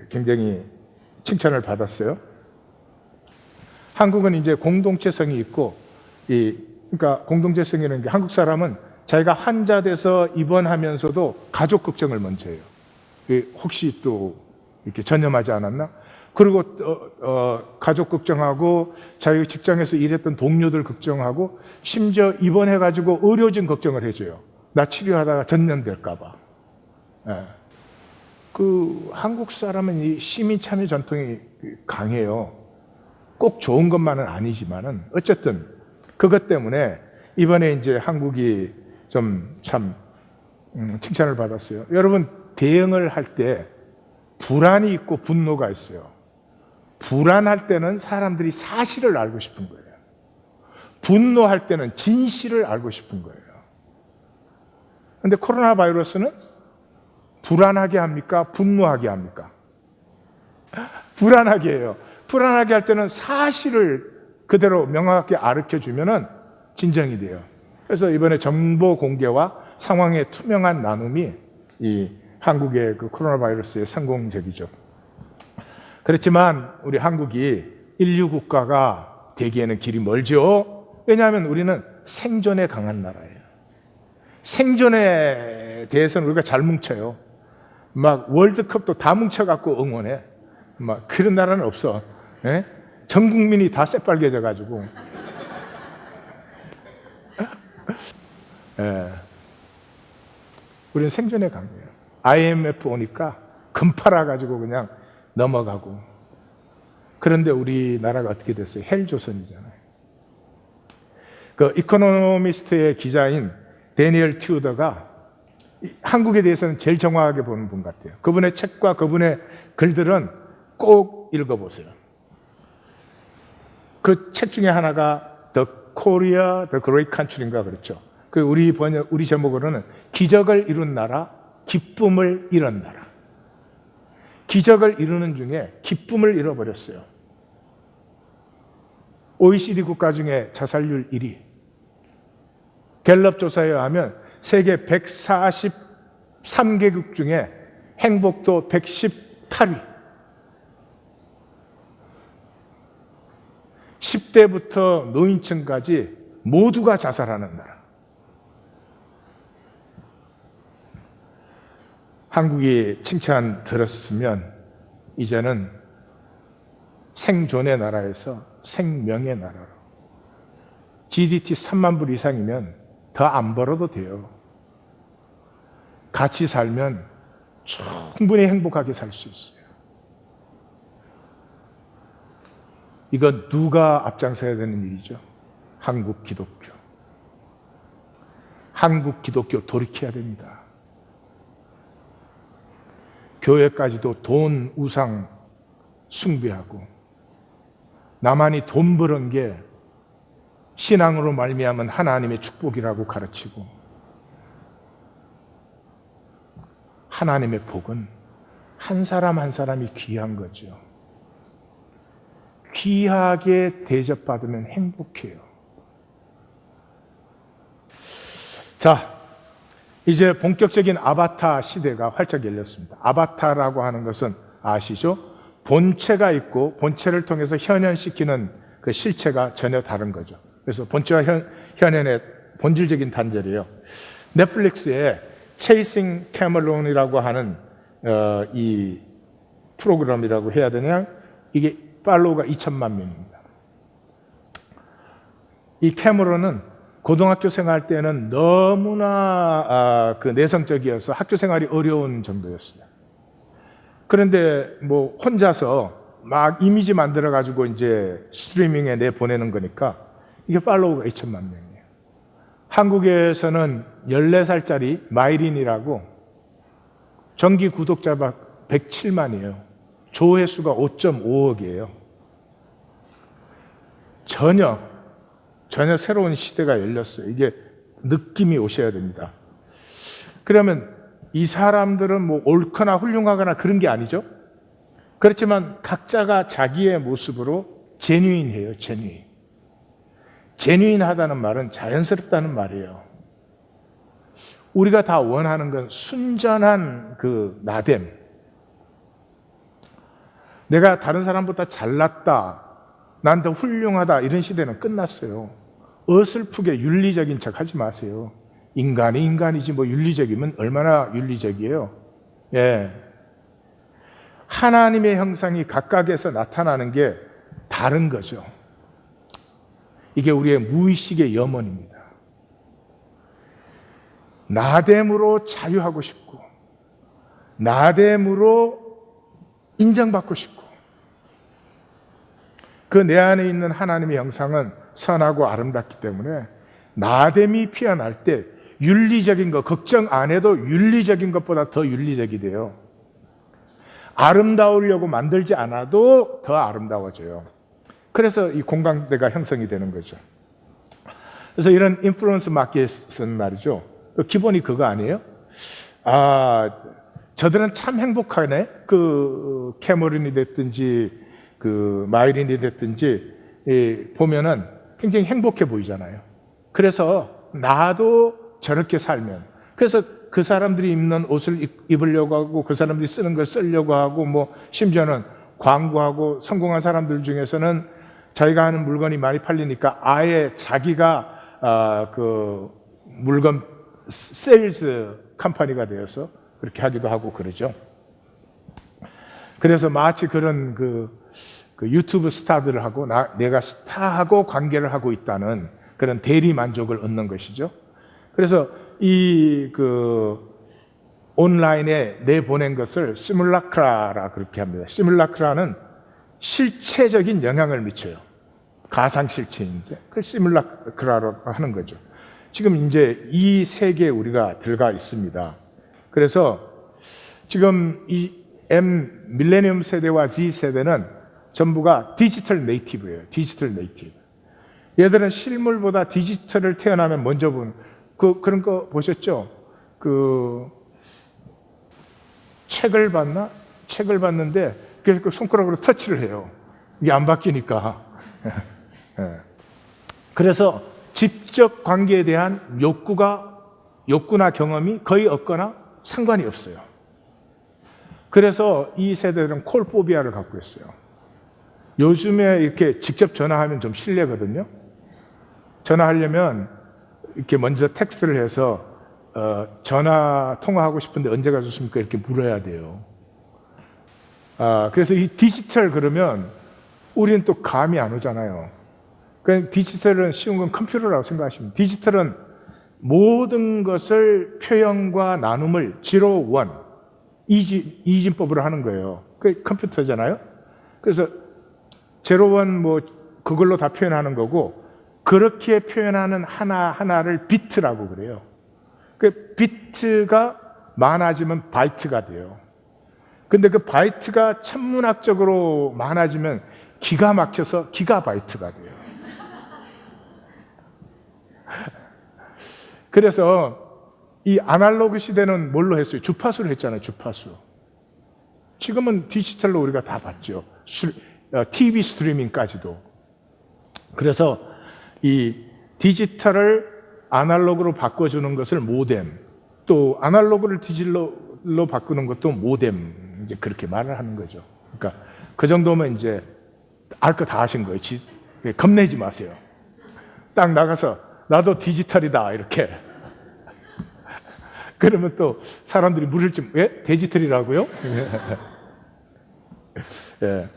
굉장히 칭찬을 받았어요. 한국은 이제 공동체성이 있고, 그러니까 공동체성이라는 게 한국 사람은 자기가 환자 돼서 입원하면서도 가족 걱정을 먼저 해요. 혹시 또 이렇게 전염하지 않았나? 그리고 가족 걱정하고 자기 직장에서 일했던 동료들 걱정하고 심지어 입원해가지고 의료진 걱정을 해줘요. 나 치료하다가 전염될까 봐. 예. 그 한국 사람은 이 시민 참여 전통이 강해요. 꼭 좋은 것만은 아니지만은 어쨌든 그것 때문에 이번에 이제 한국이 좀 참 칭찬을 받았어요. 여러분, 대응을 할 때 불안이 있고 분노가 있어요. 불안할 때는 사람들이 사실을 알고 싶은 거예요. 분노할 때는 진실을 알고 싶은 거예요. 그런데 코로나 바이러스는 불안하게 합니까? 분노하게 합니까? 불안하게 해요. 불안하게 할 때는 사실을 그대로 명확하게 가르쳐주면은 진정이 돼요. 그래서 이번에 정보 공개와 상황의 투명한 나눔이 이 한국의 그 코로나 바이러스의 성공적이죠. 그렇지만 우리 한국이 인류 국가가 되기에는 길이 멀죠. 왜냐하면 우리는 생존에 강한 나라예요. 생존에 대해서는 우리가 잘 뭉쳐요. 막 월드컵도 다 뭉쳐갖고 응원해. 막 그런 나라는 없어. 예? 전 국민이 다 새빨개져가지고. 예. 우리는 생존에 강해요. IMF 오니까 금팔아가지고 그냥 넘어가고. 그런데 우리나라가 어떻게 됐어요? 헬조선이잖아요. 그 이코노미스트의 기자인 데니얼 튜더가 한국에 대해서는 제일 정확하게 보는 분 같아요. 그분의 책과 그분의 글들은 꼭 읽어보세요. 그 책 중에 하나가 The Korea, The Great Country인가 그렇죠. 그 우리 제목으로는 기적을 이룬 나라, 기쁨을 잃은 나라. 기적을 이루는 중에 기쁨을 잃어버렸어요. OECD 국가 중에 자살률 1위. 갤럽 조사에 의하면 세계 143개국 중에 행복도 118위. 10대부터 노인층까지 모두가 자살하는 나라. 한국이 칭찬 들었으면 이제는 생존의 나라에서 생명의 나라로. GDP 3만 불 이상이면 더 안 벌어도 돼요. 같이 살면 충분히 행복하게 살 수 있어요. 이건 누가 앞장서야 되는 일이죠? 한국 기독교. 한국 기독교 돌이켜야 됩니다. 교회까지도 돈 우상 숭배하고 나만이 돈 버는 게 신앙으로 말미암은 하나님의 축복이라고 가르치고 하나님의 복은 한 사람 한 사람이 귀한 거죠. 귀하게 대접받으면 행복해요. 자, 이제 본격적인 아바타 시대가 활짝 열렸습니다. 아바타라고 하는 것은 아시죠? 본체가 있고 본체를 통해서 현현시키는 그 실체가 전혀 다른 거죠. 그래서 본체와 현현의 본질적인 단절이에요. 넷플릭스에 Chasing Cameron이라고 하는 이 프로그램이라고 해야 되냐? 이게 팔로우가 2천만 명입니다. 이 캐머런은 고등학교 생활 때는 너무나 그 내성적이어서 학교 생활이 어려운 정도였어요. 그런데 뭐 혼자서 막 이미지 만들어 가지고 이제 스트리밍에 내보내는 거니까 이게 팔로우가 2천만 명이에요. 한국에서는 14살짜리 마이린이라고 정기 구독자가 107만이에요. 조회수가 5.5억이에요. 전혀 새로운 시대가 열렸어요. 이게 느낌이 오셔야 됩니다. 그러면 이 사람들은 뭐 옳거나 훌륭하거나 그런 게 아니죠. 그렇지만 각자가 자기의 모습으로 제뉴인해요. 제뉴인하다는 말은 자연스럽다는 말이에요. 우리가 다 원하는 건 순전한 그 나됨. 내가 다른 사람보다 잘났다, 난 더 훌륭하다, 이런 시대는 끝났어요. 어설프게 윤리적인 척 하지 마세요. 인간이 인간이지 뭐 윤리적이면 얼마나 윤리적이에요. 예. 하나님의 형상이 각각에서 나타나는 게 다른 거죠. 이게 우리의 무의식의 염원입니다. 나됨으로 자유하고 싶고, 나됨으로 인정받고 싶고, 그 내 안에 있는 하나님의 형상은 선하고 아름답기 때문에 나됨이 피어날 때 윤리적인 것, 걱정 안 해도 윤리적인 것보다 더 윤리적이 돼요. 아름다우려고 만들지 않아도 더 아름다워져요. 그래서 이 공감대가 형성이 되는 거죠. 그래서 이런 인플루언스 마켓은 말이죠. 기본이 그거 아니에요? 저들은 참 행복하네. 그 캐머런이 됐든지 그 마이린이 됐든지 보면은 굉장히 행복해 보이잖아요. 그래서 나도 저렇게 살면, 그래서 그 사람들이 입는 옷을 입으려고 하고 그 사람들이 쓰는 걸 쓰려고 하고 뭐 심지어는 광고하고 성공한 사람들 중에서는 자기가 하는 물건이 많이 팔리니까 아예 자기가 그 물건 세일즈 컴퍼니가 되어서 그렇게 하기도 하고 그러죠. 그래서 마치 그런 그 유튜브 스타들을 하고 내가 스타하고 관계를 하고 있다는 그런 대리 만족을 얻는 것이죠. 그래서 이 온라인에 내보낸 것을 시뮬라크라라 그렇게 합니다. 시뮬라크라는 실체적인 영향을 미쳐요. 가상실체인데 그걸 시뮬라크라고 하는 거죠. 지금 이제 이 세계에 우리가 들어가 있습니다. 그래서 지금 이 밀레니엄 세대와 Z 세대는 전부가 디지털 네이티브예요. 디지털 네이티브. 얘들은 실물보다 디지털을 태어나면 먼저 본 그런 거 보셨죠? 책을 봤나? 책을 봤는데 그래서 그 손가락으로 터치를 해요. 이게 안 바뀌니까. 그래서 직접 관계에 대한 욕구나 경험이 거의 없거나 상관이 없어요. 그래서 이 세대들은 콜포비아를 갖고 있어요. 요즘에 이렇게 직접 전화하면 좀 실례거든요. 전화하려면 이렇게 먼저 텍스트를 해서 전화 통화하고 싶은데 언제가 좋습니까? 이렇게 물어야 돼요. 그래서 이 디지털 그러면 우리는 또 감이 안 오잖아요. 그러니까 디지털은 쉬운 건 컴퓨터라고 생각하시면 디지털은 모든 것을 표현과 나눔을 지로 원 이진법으로 하는 거예요. 그 컴퓨터잖아요. 그래서 제로 원 그걸로 다 표현하는 거고 그렇게 표현하는 하나하나를 비트라고 그래요. 그 비트가 많아지면 바이트가 돼요. 근데 그 바이트가 천문학적으로 많아지면 기가 막혀서 기가바이트가 돼요. 그래서 이 아날로그 시대는 뭘로 했어요? 주파수를 했잖아요. 주파수. 지금은 디지털로 우리가 다 봤죠. TV 스트리밍까지도. 그래서 이 디지털을 아날로그로 바꿔주는 것을 모뎀, 또 아날로그를 디지털로 바꾸는 것도 모뎀, 이제 그렇게 말을 하는 거죠. 그러니까 그 정도면 이제 알 거 다 하신 거예요. 겁내지 마세요. 딱 나가서 나도 디지털이다 이렇게. 그러면 또 사람들이 물을지 왜 디지털이라고요? 예.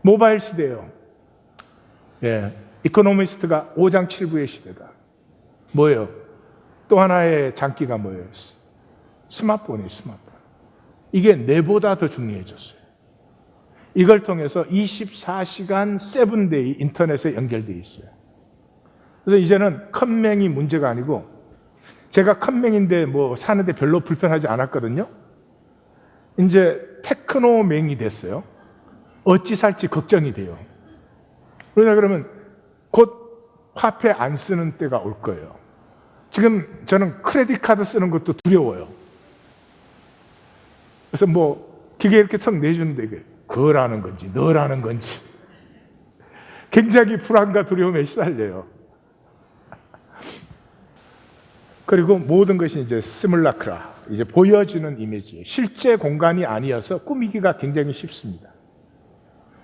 모바일 시대예요. 예. 이코노미스트가 5장 7부의 시대다. 뭐예요? 또 하나의 장기가 뭐예요? 스마트폰이에요. 스마트폰. 이게 내보다 더 중요해졌어요. 이걸 통해서 24시간 7데이 인터넷에 연결되어 있어요. 그래서 이제는 컴맹이 문제가 아니고 제가 컴맹인데 사는데 별로 불편하지 않았거든요. 이제 테크노맹이 됐어요. 어찌 살지 걱정이 돼요. 그러냐 그러면 곧 화폐 안 쓰는 때가 올 거예요. 지금 저는 크레딧 카드 쓰는 것도 두려워요. 그래서 기계 이렇게 턱 내주는데 이게 그라는 건지 너라는 건지 굉장히 불안과 두려움에 시달려요. 그리고 모든 것이 이제 시뮬라크라, 이제 보여지는 이미지, 실제 공간이 아니어서 꾸미기가 굉장히 쉽습니다.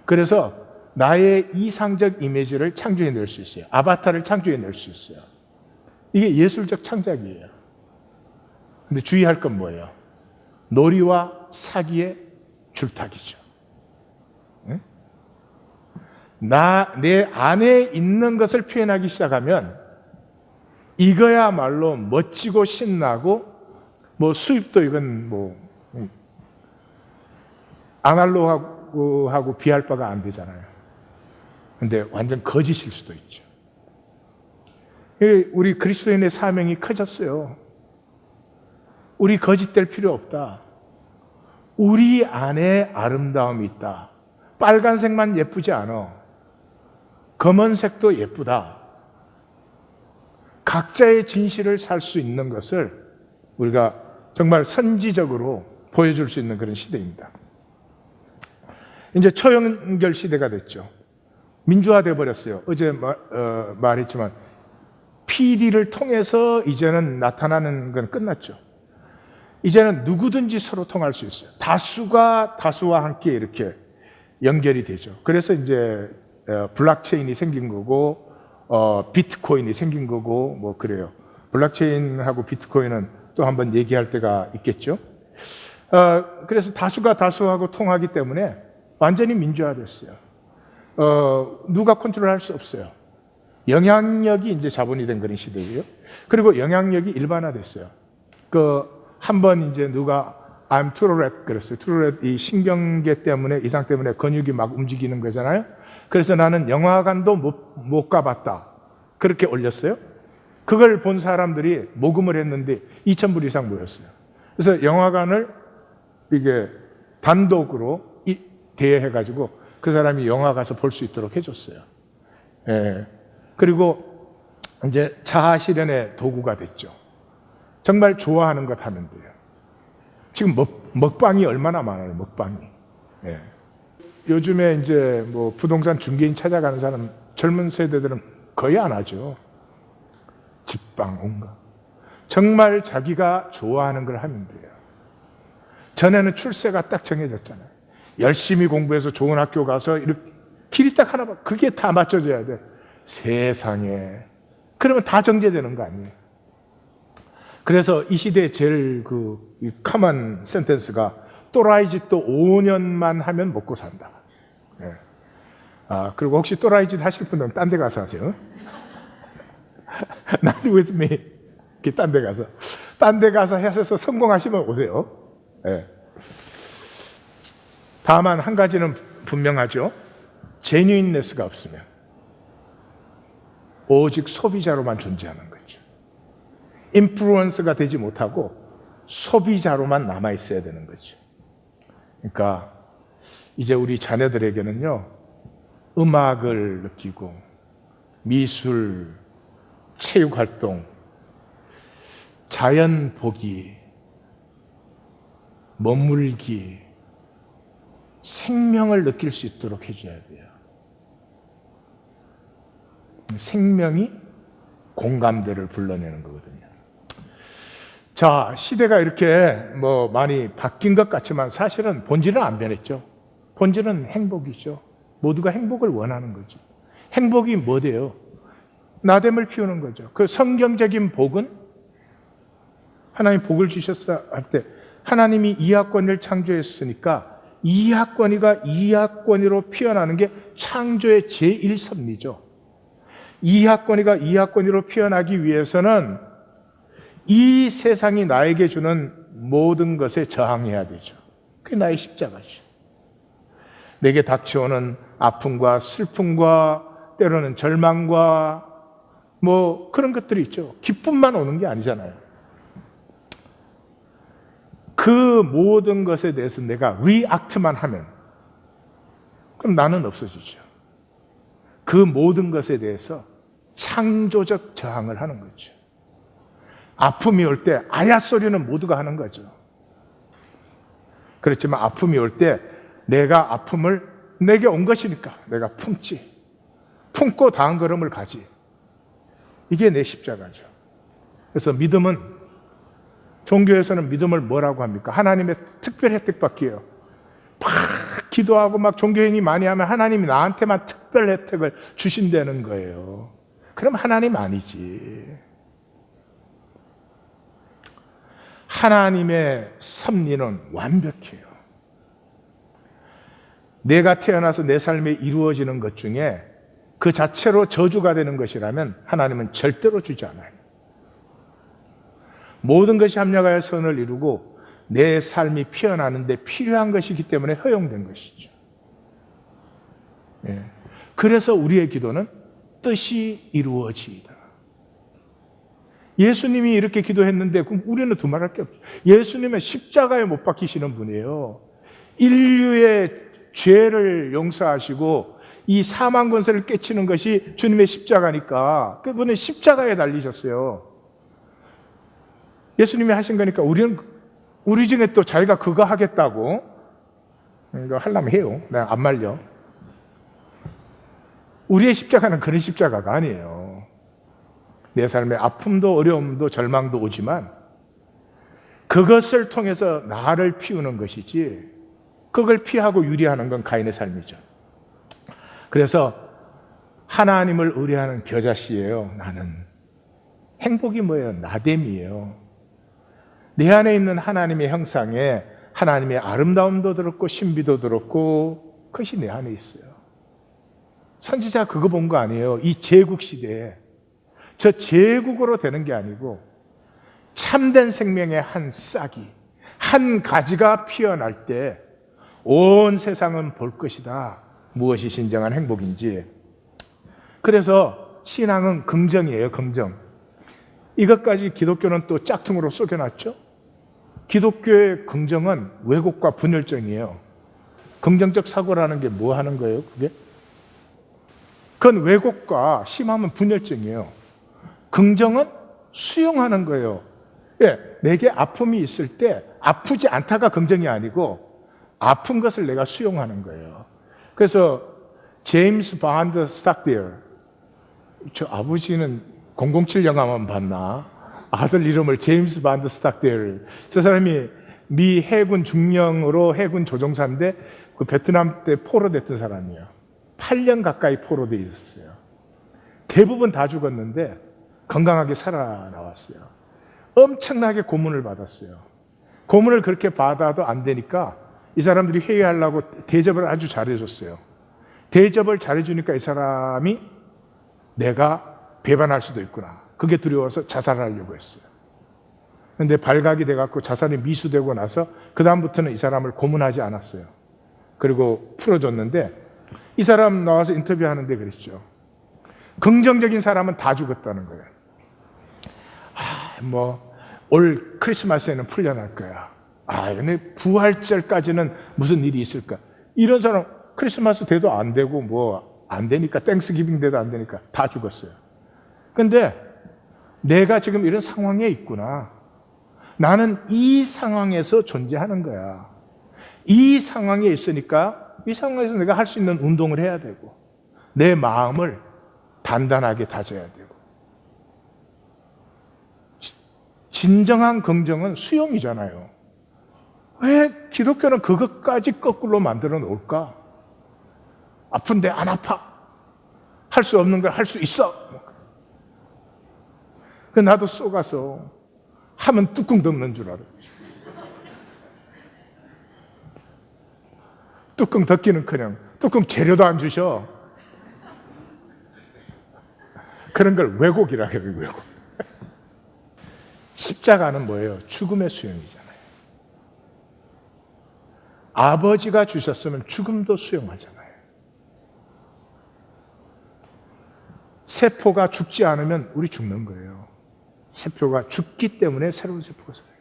그래서 나의 이상적 이미지를 창조해낼 수 있어요. 아바타를 창조해낼 수 있어요. 이게 예술적 창작이에요. 근데 주의할 건 뭐예요? 놀이와 사기의 줄타기죠. 응? 내 안에 있는 것을 표현하기 시작하면 이거야말로 멋지고 신나고 수입도 이건 아날로그하고 비할 바가 안 되잖아요. 근데 완전 거짓일 수도 있죠. 우리 그리스도인의 사명이 커졌어요. 우리 거짓될 필요 없다. 우리 안에 아름다움이 있다. 빨간색만 예쁘지 않아. 검은색도 예쁘다. 각자의 진실을 살 수 있는 것을 우리가 정말 선지적으로 보여줄 수 있는 그런 시대입니다. 이제 초연결 시대가 됐죠. 민주화되어 버렸어요. 어제 말했지만 PD를 통해서 이제는 나타나는 건 끝났죠. 이제는 누구든지 서로 통할 수 있어요. 다수가 다수와 함께 이렇게 연결이 되죠. 그래서 이제 블록체인이 생긴 거고 비트코인이 생긴 거고 그래요. 블록체인하고 비트코인은 또 한번 얘기할 때가 있겠죠. 그래서 다수가 다수하고 통하기 때문에 완전히 민주화됐어요. 누가 컨트롤할 수 없어요. 영향력이 이제 자본이 된 그런 시대예요. 그리고 영향력이 일반화됐어요. 한번 이제 누가 I'm Tourette 그랬어요. Tourette 이 신경계 때문에 이상 때문에 근육이 막 움직이는 거잖아요. 그래서 나는 영화관도 못 가봤다. 그렇게 올렸어요. 그걸 본 사람들이 모금을 했는데 2,000불 이상 모였어요. 그래서 영화관을 이게 단독으로 대여해가지고 그 사람이 영화 가서 볼 수 있도록 해줬어요. 예. 그리고 이제 자아 실현의 도구가 됐죠. 정말 좋아하는 것 하면 돼요. 지금 먹방이 얼마나 많아요, 먹방이. 예. 요즘에 이제 뭐 부동산 중개인 찾아가는 사람 젊은 세대들은 거의 안 하죠. 집방 온갖. 정말 자기가 좋아하는 걸 하면 돼요. 전에는 출세가 딱 정해졌잖아요. 열심히 공부해서 좋은 학교 가서 이렇게 길이 딱 하나 봐. 그게 다 맞춰져야 돼. 세상에. 그러면 다 정제되는 거 아니에요. 그래서 이 시대에 제일 커먼 센텐스가 또라이 짓도 5년만 하면 먹고 산다. 예. 그리고 혹시 또라이 짓 하실 분들은 딴 데 가서 하세요. Not with me. 딴 데 가서. 딴 데 가서 하셔서 성공하시면 오세요. 예. 다만 한 가지는 분명하죠. 제뉴인네스가 없으면 오직 소비자로만 존재하는 거죠. 인플루언서가 되지 못하고 소비자로만 남아있어야 되는 거죠. 그러니까 이제 우리 자녀들에게는요, 음악을 느끼고 미술, 체육활동, 자연 보기, 머물기, 생명을 느낄 수 있도록 해줘야 돼요. 생명이 공감대를 불러내는 거거든요. 자, 시대가 이렇게 많이 바뀐 것 같지만 사실은 본질은 안 변했죠. 본질은 행복이죠. 모두가 행복을 원하는 거죠. 행복이 뭐대요? 나됨을 피우는 거죠. 그 성경적인 복은 하나님 복을 주셨을 때 하나님이 이하권을 창조했으니까 이하권이가 이하권이로 피어나는 게 창조의 제1섭리죠. 이하권이가 이하권이로 피어나기 위해서는 이 세상이 나에게 주는 모든 것에 저항해야 되죠. 그게 나의 십자가죠. 내게 닥쳐오는 아픔과 슬픔과 때로는 절망과 그런 것들이 있죠. 기쁨만 오는 게 아니잖아요. 그 모든 것에 대해서 내가 리액트만 하면 그럼 나는 없어지죠. 그 모든 것에 대해서 창조적 저항을 하는 거죠. 아픔이 올 때 아야 소리는 모두가 하는 거죠. 그렇지만 아픔이 올 때 내가 아픔을 내게 온 것이니까 내가 품지. 품고 다음 걸음을 가지. 이게 내 십자가죠. 그래서 믿음은, 종교에서는 믿음을 뭐라고 합니까? 하나님의 특별 혜택 받기예요. 막 기도하고 막 종교행위 많이 하면 하나님이 나한테만 특별 혜택을 주신다는 거예요. 그럼 하나님 아니지. 하나님의 섭리는 완벽해요. 내가 태어나서 내 삶에 이루어지는 것 중에 그 자체로 저주가 되는 것이라면 하나님은 절대로 주지 않아요. 모든 것이 합력하여 선을 이루고 내 삶이 피어나는데 필요한 것이기 때문에 허용된 것이죠. 예. 그래서 우리의 기도는 뜻이 이루어지이다. 예수님이 이렇게 기도했는데 그럼 우리는 두말할 게 없죠. 예수님은 십자가에 못 박히시는 분이에요. 인류의 죄를 용서하시고 이 사망 권세를 깨치는 것이 주님의 십자가니까 그분은 십자가에 달리셨어요. 예수님이 하신 거니까 우리 중에 또 자기가 그거 하겠다고 이거 하려면 해요. 내가 안 말려. 우리의 십자가는 그런 십자가가 아니에요. 내 삶에 아픔도 어려움도 절망도 오지만 그것을 통해서 나를 피우는 것이지 그걸 피하고 유리하는 건 가인의 삶이죠. 그래서 하나님을 의뢰하는 겨자씨예요. 나는 행복이 뭐예요? 나됨이에요. 내 안에 있는 하나님의 형상에 하나님의 아름다움도 들었고 신비도 들었고 그것이 내 안에 있어요. 선지자 그거 본 거 아니에요. 이 제국 시대에 저 제국으로 되는 게 아니고 참된 생명의 한 싹이 한 가지가 피어날 때 온 세상은 볼 것이다. 무엇이 진정한 행복인지. 그래서 신앙은 긍정이에요, 긍정. 이것까지 기독교는 또 짝퉁으로 속여놨죠. 기독교의 긍정은 왜곡과 분열증이에요. 긍정적 사고라는 게 뭐 하는 거예요, 그게? 그건 왜곡과 심하면 분열증이에요. 긍정은 수용하는 거예요. 예, 내게 아픔이 있을 때 아프지 않다가 긍정이 아니고 아픈 것을 내가 수용하는 거예요. 그래서 제임스 반드 스탁데일, 저 아버지는 007 영화만 봤나? 아들 이름을 제임스 반드 스탁데일. 저 사람이 미 해군 중령으로 해군 조종사인데 그 베트남 때 포로됐던 사람이에요. 8년 가까이 포로돼 있었어요. 대부분 다 죽었는데 건강하게 살아나왔어요. 엄청나게 고문을 받았어요. 고문을 그렇게 받아도 안 되니까 이 사람들이 회의하려고 대접을 아주 잘해줬어요. 대접을 잘해주니까 이 사람이 내가 배반할 수도 있구나. 그게 두려워서 자살을 하려고 했어요. 그런데 발각이 돼갖고 자살이 미수되고 나서 그 다음부터는 이 사람을 고문하지 않았어요. 그리고 풀어줬는데 이 사람 나와서 인터뷰하는데 그랬죠. 긍정적인 사람은 다 죽었다는 거예요. 올 크리스마스에는 풀려날 거야. 근데 부활절까지는 무슨 일이 있을까? 이런 사람 크리스마스 돼도 안 되고 뭐 안 되니까, 땡스기빙 돼도 안 되니까 다 죽었어요. 근데 내가 지금 이런 상황에 있구나. 나는 이 상황에서 존재하는 거야. 이 상황에 있으니까 이 상황에서 내가 할 수 있는 운동을 해야 되고 내 마음을 단단하게 다져야 되고. 진정한 긍정은 수용이잖아요. 왜 기독교는 그것까지 거꾸로 만들어 놓을까? 아픈데 안 아파. 할 수 없는 걸 할 수 있어. 그 나도 속아서 하면 뚜껑 덮는 줄 알아. 뚜껑 덮기는커녕 뚜껑 재료도 안 주셔. 그런 걸 왜곡이라 해요, 왜곡. 십자가는 뭐예요? 죽음의 수용이잖아요. 아버지가 주셨으면 죽음도 수용하잖아요. 세포가 죽지 않으면 우리 죽는 거예요. 세포가 죽기 때문에 새로운 세포가 살아요.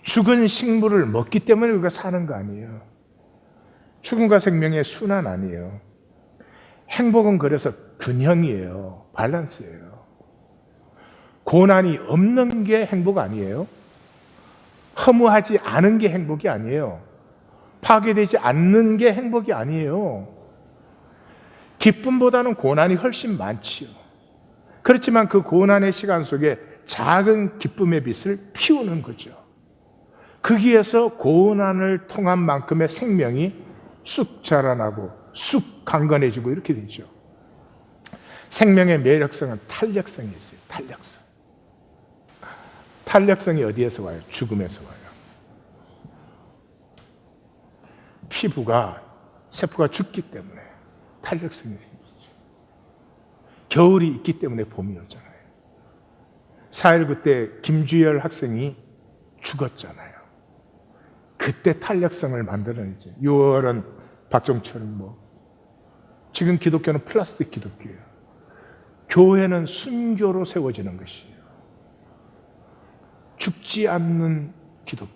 죽은 식물을 먹기 때문에 우리가 사는 거 아니에요. 죽음과 생명의 순환 아니에요. 행복은 그래서 균형이에요. 밸런스예요. 고난이 없는 게 행복 아니에요. 허무하지 않은 게 행복이 아니에요. 파괴되지 않는 게 행복이 아니에요. 기쁨보다는 고난이 훨씬 많지요. 그렇지만 그 고난의 시간 속에 작은 기쁨의 빛을 피우는 거죠. 거기에서 고난을 통한 만큼의 생명이 쑥 자라나고 쑥 강건해지고 이렇게 되죠. 생명의 매력성은 탄력성이 있어요. 탄력성. 탄력성이 어디에서 와요? 죽음에서 와요. 피부가, 세포가 죽기 때문에 탄력성이 생기죠. 겨울이 있기 때문에 봄이 오잖아요. 4.19 때 김주열 학생이 죽었잖아요. 그때 탄력성을 만들어내죠. 6월은 박종철 지금 기독교는 플라스틱 기독교예요. 교회는 순교로 세워지는 것이에요. 죽지 않는 기독교.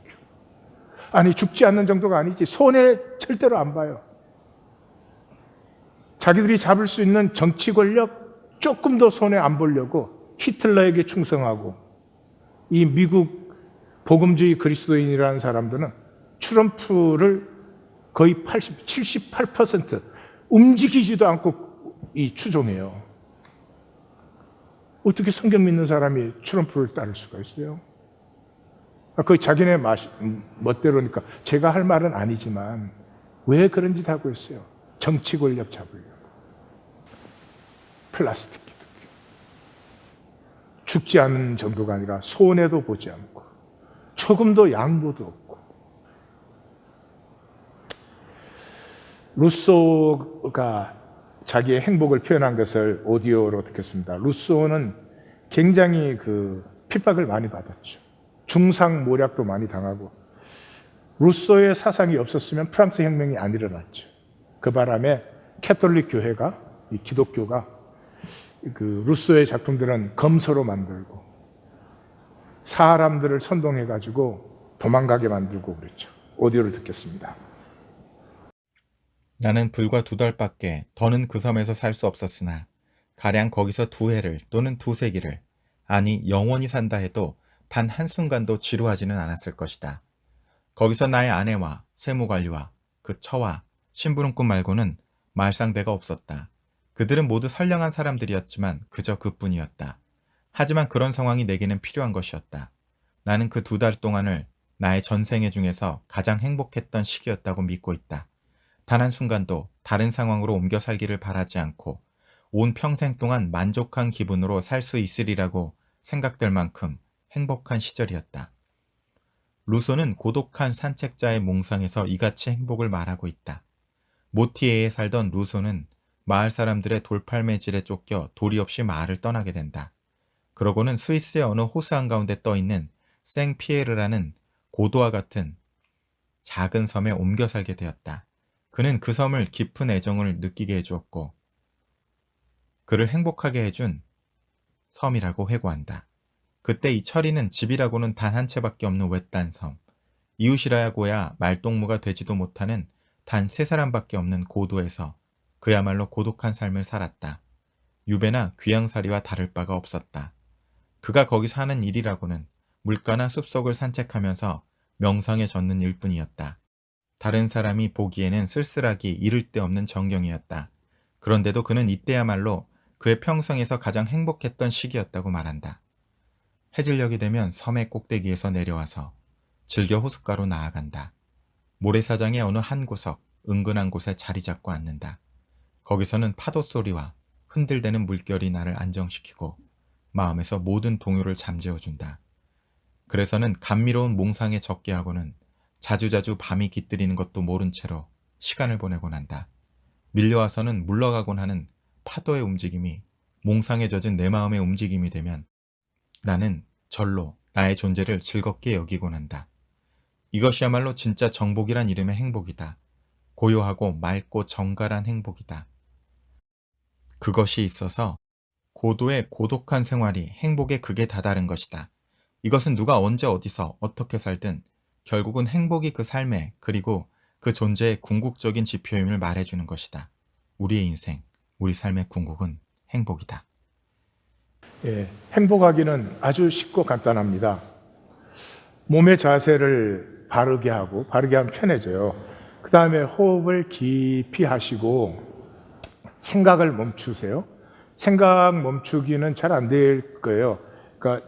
아니, 죽지 않는 정도가 아니지. 손해 절대로 안 봐요. 자기들이 잡을 수 있는 정치 권력 조금 더 손해 안 보려고 히틀러에게 충성하고, 이 미국 복음주의 그리스도인이라는 사람들은 트럼프를 거의 78% 움직이지도 않고 추종해요. 어떻게 성경 믿는 사람이 트럼프를 따를 수가 있어요? 그 자기네 멋대로니까 제가 할 말은 아니지만 왜 그런 짓 하고 있어요? 정치 권력 잡으려고. 플라스틱 기독교. 죽지 않는 정도가 아니라 손해도 보지 않고 조금도 양보도 없고. 루소가 자기의 행복을 표현한 것을 오디오로 듣겠습니다. 루소는 굉장히 핍박을 많이 받았죠. 중상모략도 많이 당하고, 루소의 사상이 없었으면 프랑스 혁명이 안 일어났죠. 그 바람에 캐톨릭 교회가, 이 기독교가 그 루소의 작품들은 검서로 만들고 사람들을 선동해가지고 도망가게 만들고 그랬죠. 오디오를 듣겠습니다. 나는 불과 2달밖에 더는 그 섬에서 살 수 없었으나 가량 거기서 2해를 또는 2세기를, 아니 영원히 산다 해도 단 한순간도 지루하지는 않았을 것이다. 거기서 나의 아내와 세무관리와 그 처와 심부름꾼 말고는 말상대가 없었다. 그들은 모두 선량한 사람들이었지만 그저 그뿐이었다. 하지만 그런 상황이 내게는 필요한 것이었다. 나는 그 2달 동안을 나의 전생애 중에서 가장 행복했던 시기였다고 믿고 있다. 단 한순간도 다른 상황으로 옮겨 살기를 바라지 않고 온 평생 동안 만족한 기분으로 살 수 있으리라고 생각될 만큼 행복한 시절이었다. 루소는 고독한 산책자의 몽상에서 이같이 행복을 말하고 있다. 모티에에 살던 루소는 마을 사람들의 돌팔매질에 쫓겨 도리 없이 마을을 떠나게 된다. 그러고는 스위스의 어느 호수 한가운데 떠있는 생피에르라는 고도와 같은 작은 섬에 옮겨 살게 되었다. 그는 그 섬을 깊은 애정을 느끼게 해주었고 그를 행복하게 해준 섬이라고 회고한다. 그때 이 처리는 집이라고는 단 한 채밖에 없는 외딴 섬, 이웃이라고야 말동무가 되지도 못하는 단 3사람밖에 없는 고도에서 그야말로 고독한 삶을 살았다. 유배나 귀양살이와 다를 바가 없었다. 그가 거기서 하는 일이라고는 물가나 숲속을 산책하면서 명상에 젖는 일뿐이었다. 다른 사람이 보기에는 쓸쓸하기 이를 데 없는 정경이었다. 그런데도 그는 이때야말로 그의 평생에서 가장 행복했던 시기였다고 말한다. 해질녘이 되면 섬의 꼭대기에서 내려와서 즐겨 호숫가로 나아간다. 모래사장의 어느 한 구석, 은근한 곳에 자리 잡고 앉는다. 거기서는 파도 소리와 흔들대는 물결이 나를 안정시키고 마음에서 모든 동요를 잠재워준다. 그래서는 감미로운 몽상에 적게 하고는 자주자주 밤이 깃들이는 것도 모른 채로 시간을 보내곤 한다. 밀려와서는 물러가곤 하는 파도의 움직임이 몽상에 젖은 내 마음의 움직임이 되면 나는 절로 나의 존재를 즐겁게 여기곤 한다. 이것이야말로 진짜 정복이란 이름의 행복이다. 고요하고 맑고 정갈한 행복이다. 그것이 있어서 고도의 고독한 생활이 행복의 극에 다다른 것이다. 이것은 누가 언제 어디서 어떻게 살든 결국은 행복이 그 삶의 그리고 그 존재의 궁극적인 지표임을 말해주는 것이다. 우리의 인생, 우리 삶의 궁극은 행복이다. 예, 행복하기는 아주 쉽고 간단합니다. 몸의 자세를 바르게 하고 바르게 하면 편해져요. 그 다음에 호흡을 깊이 하시고 생각을 멈추세요. 생각 멈추기는 잘 안 될 거예요. 그러니까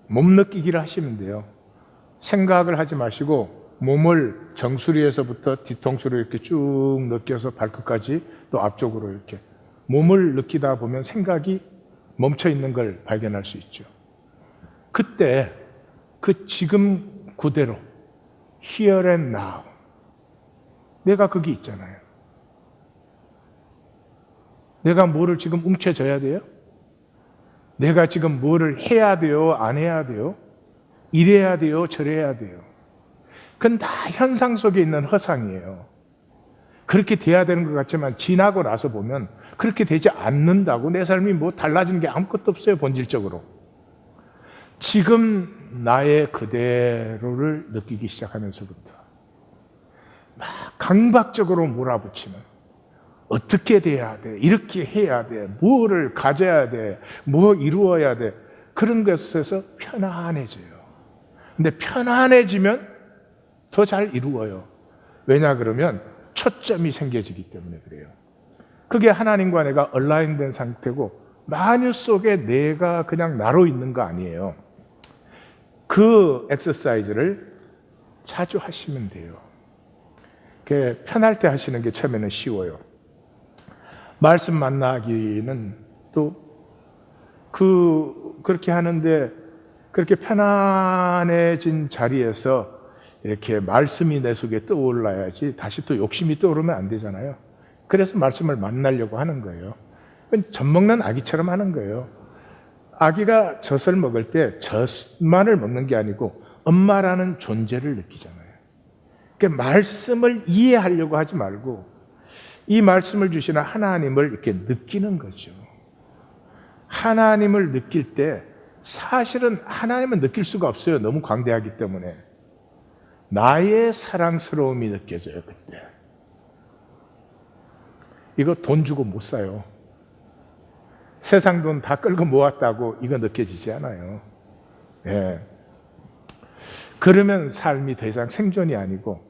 몸 느끼기를 하시면 돼요. 생각을 하지 마시고 몸을 정수리에서부터 뒤통수로 이렇게 쭉 느껴서 발끝까지 또 앞쪽으로 이렇게 몸을 느끼다 보면 생각이 멈춰 있는 걸 발견할 수 있죠. 그때 그 지금 그대로 here and now 내가 거기 있잖아요. 내가 뭐를 지금 움켜져야 돼요? 내가 지금 뭐를 해야 돼요? 안 해야 돼요? 이래야 돼요? 저래야 돼요? 그건 다 현상 속에 있는 허상이에요. 그렇게 돼야 되는 것 같지만 지나고 나서 보면 그렇게 되지 않는다고. 내 삶이 뭐 달라진 게 아무것도 없어요, 본질적으로. 지금 나의 그대로를 느끼기 시작하면서부터 막 강박적으로 몰아붙이는, 어떻게 돼야 돼, 이렇게 해야 돼, 뭐를 가져야 돼, 뭐 이루어야 돼, 그런 것에서 편안해져요. 근데 편안해지면 더 잘 이루어요. 왜냐 그러면 초점이 생겨지기 때문에 그래요. 그게 하나님과 내가 얼라인된 상태고 만유 속에 내가 그냥 나로 있는 거 아니에요. 그 엑서사이즈를 자주 하시면 돼요. 그게 편할 때 하시는 게 처음에는 쉬워요. 말씀 만나기는 또 그렇게 하는데 그렇게 편안해진 자리에서 이렇게 말씀이 내 속에 떠올라야지 다시 또 욕심이 떠오르면 안 되잖아요. 그래서 말씀을 만나려고 하는 거예요. 젖 먹는 아기처럼 하는 거예요. 아기가 젖을 먹을 때 젖만을 먹는 게 아니고 엄마라는 존재를 느끼잖아요. 그러니까 말씀을 이해하려고 하지 말고 이 말씀을 주시는 하나님을 이렇게 느끼는 거죠. 하나님을 느낄 때 사실은 하나님은 느낄 수가 없어요. 너무 광대하기 때문에. 나의 사랑스러움이 느껴져요, 그때. 이거 돈 주고 못 사요. 세상 돈 다 끌고 모았다고 이거 느껴지지 않아요. 예. 그러면 삶이 더 이상 생존이 아니고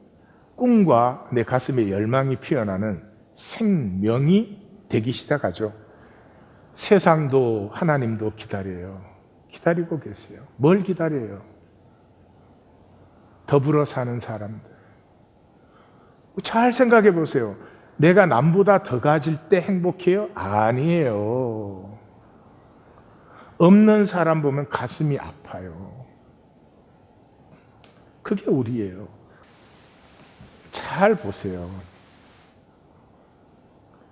꿈과 내 가슴에 열망이 피어나는 생명이 되기 시작하죠. 세상도 하나님도 기다려요. 기다리고 계세요. 뭘 기다려요? 더불어 사는 사람들. 잘 생각해 보세요. 내가 남보다 더 가질 때 행복해요? 아니에요. 없는 사람 보면 가슴이 아파요. 그게 우리예요. 잘 보세요.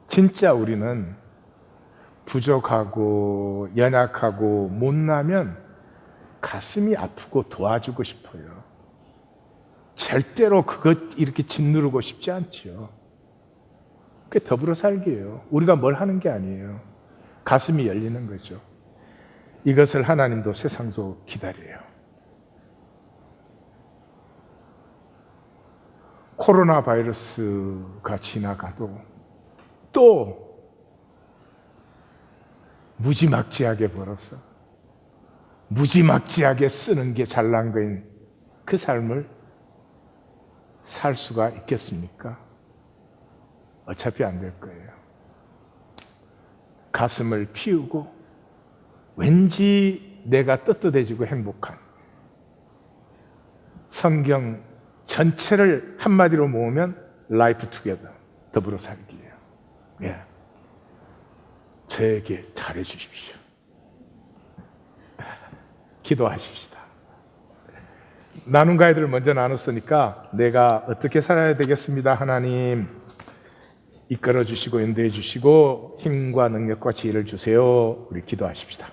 진짜 우리는 부족하고 연약하고 못나면 가슴이 아프고 도와주고 싶어요. 절대로 그것 이렇게 짓누르고 싶지 않지요. 그게 더불어 살기예요. 우리가 뭘 하는 게 아니에요. 가슴이 열리는 거죠. 이것을 하나님도 세상도 기다려요. 코로나 바이러스가 지나가도 또 무지막지하게 벌어서 무지막지하게 쓰는 게 잘난 거인 그 삶을 살 수가 있겠습니까? 어차피 안 될 거예요. 가슴을 피우고 왠지 내가 떳떳해지고 행복한 성경 전체를 한마디로 모으면 라이프 투게더, 더불어 살기예요. 예. 저에게 잘해 주십시오. 기도하십시다. 나눈 가이드를 먼저 나눴으니까 내가 어떻게 살아야 되겠습니다. 하나님 이끌어 주시고 인도해 주시고 힘과 능력과 지혜를 주세요. 우리 기도하십시다.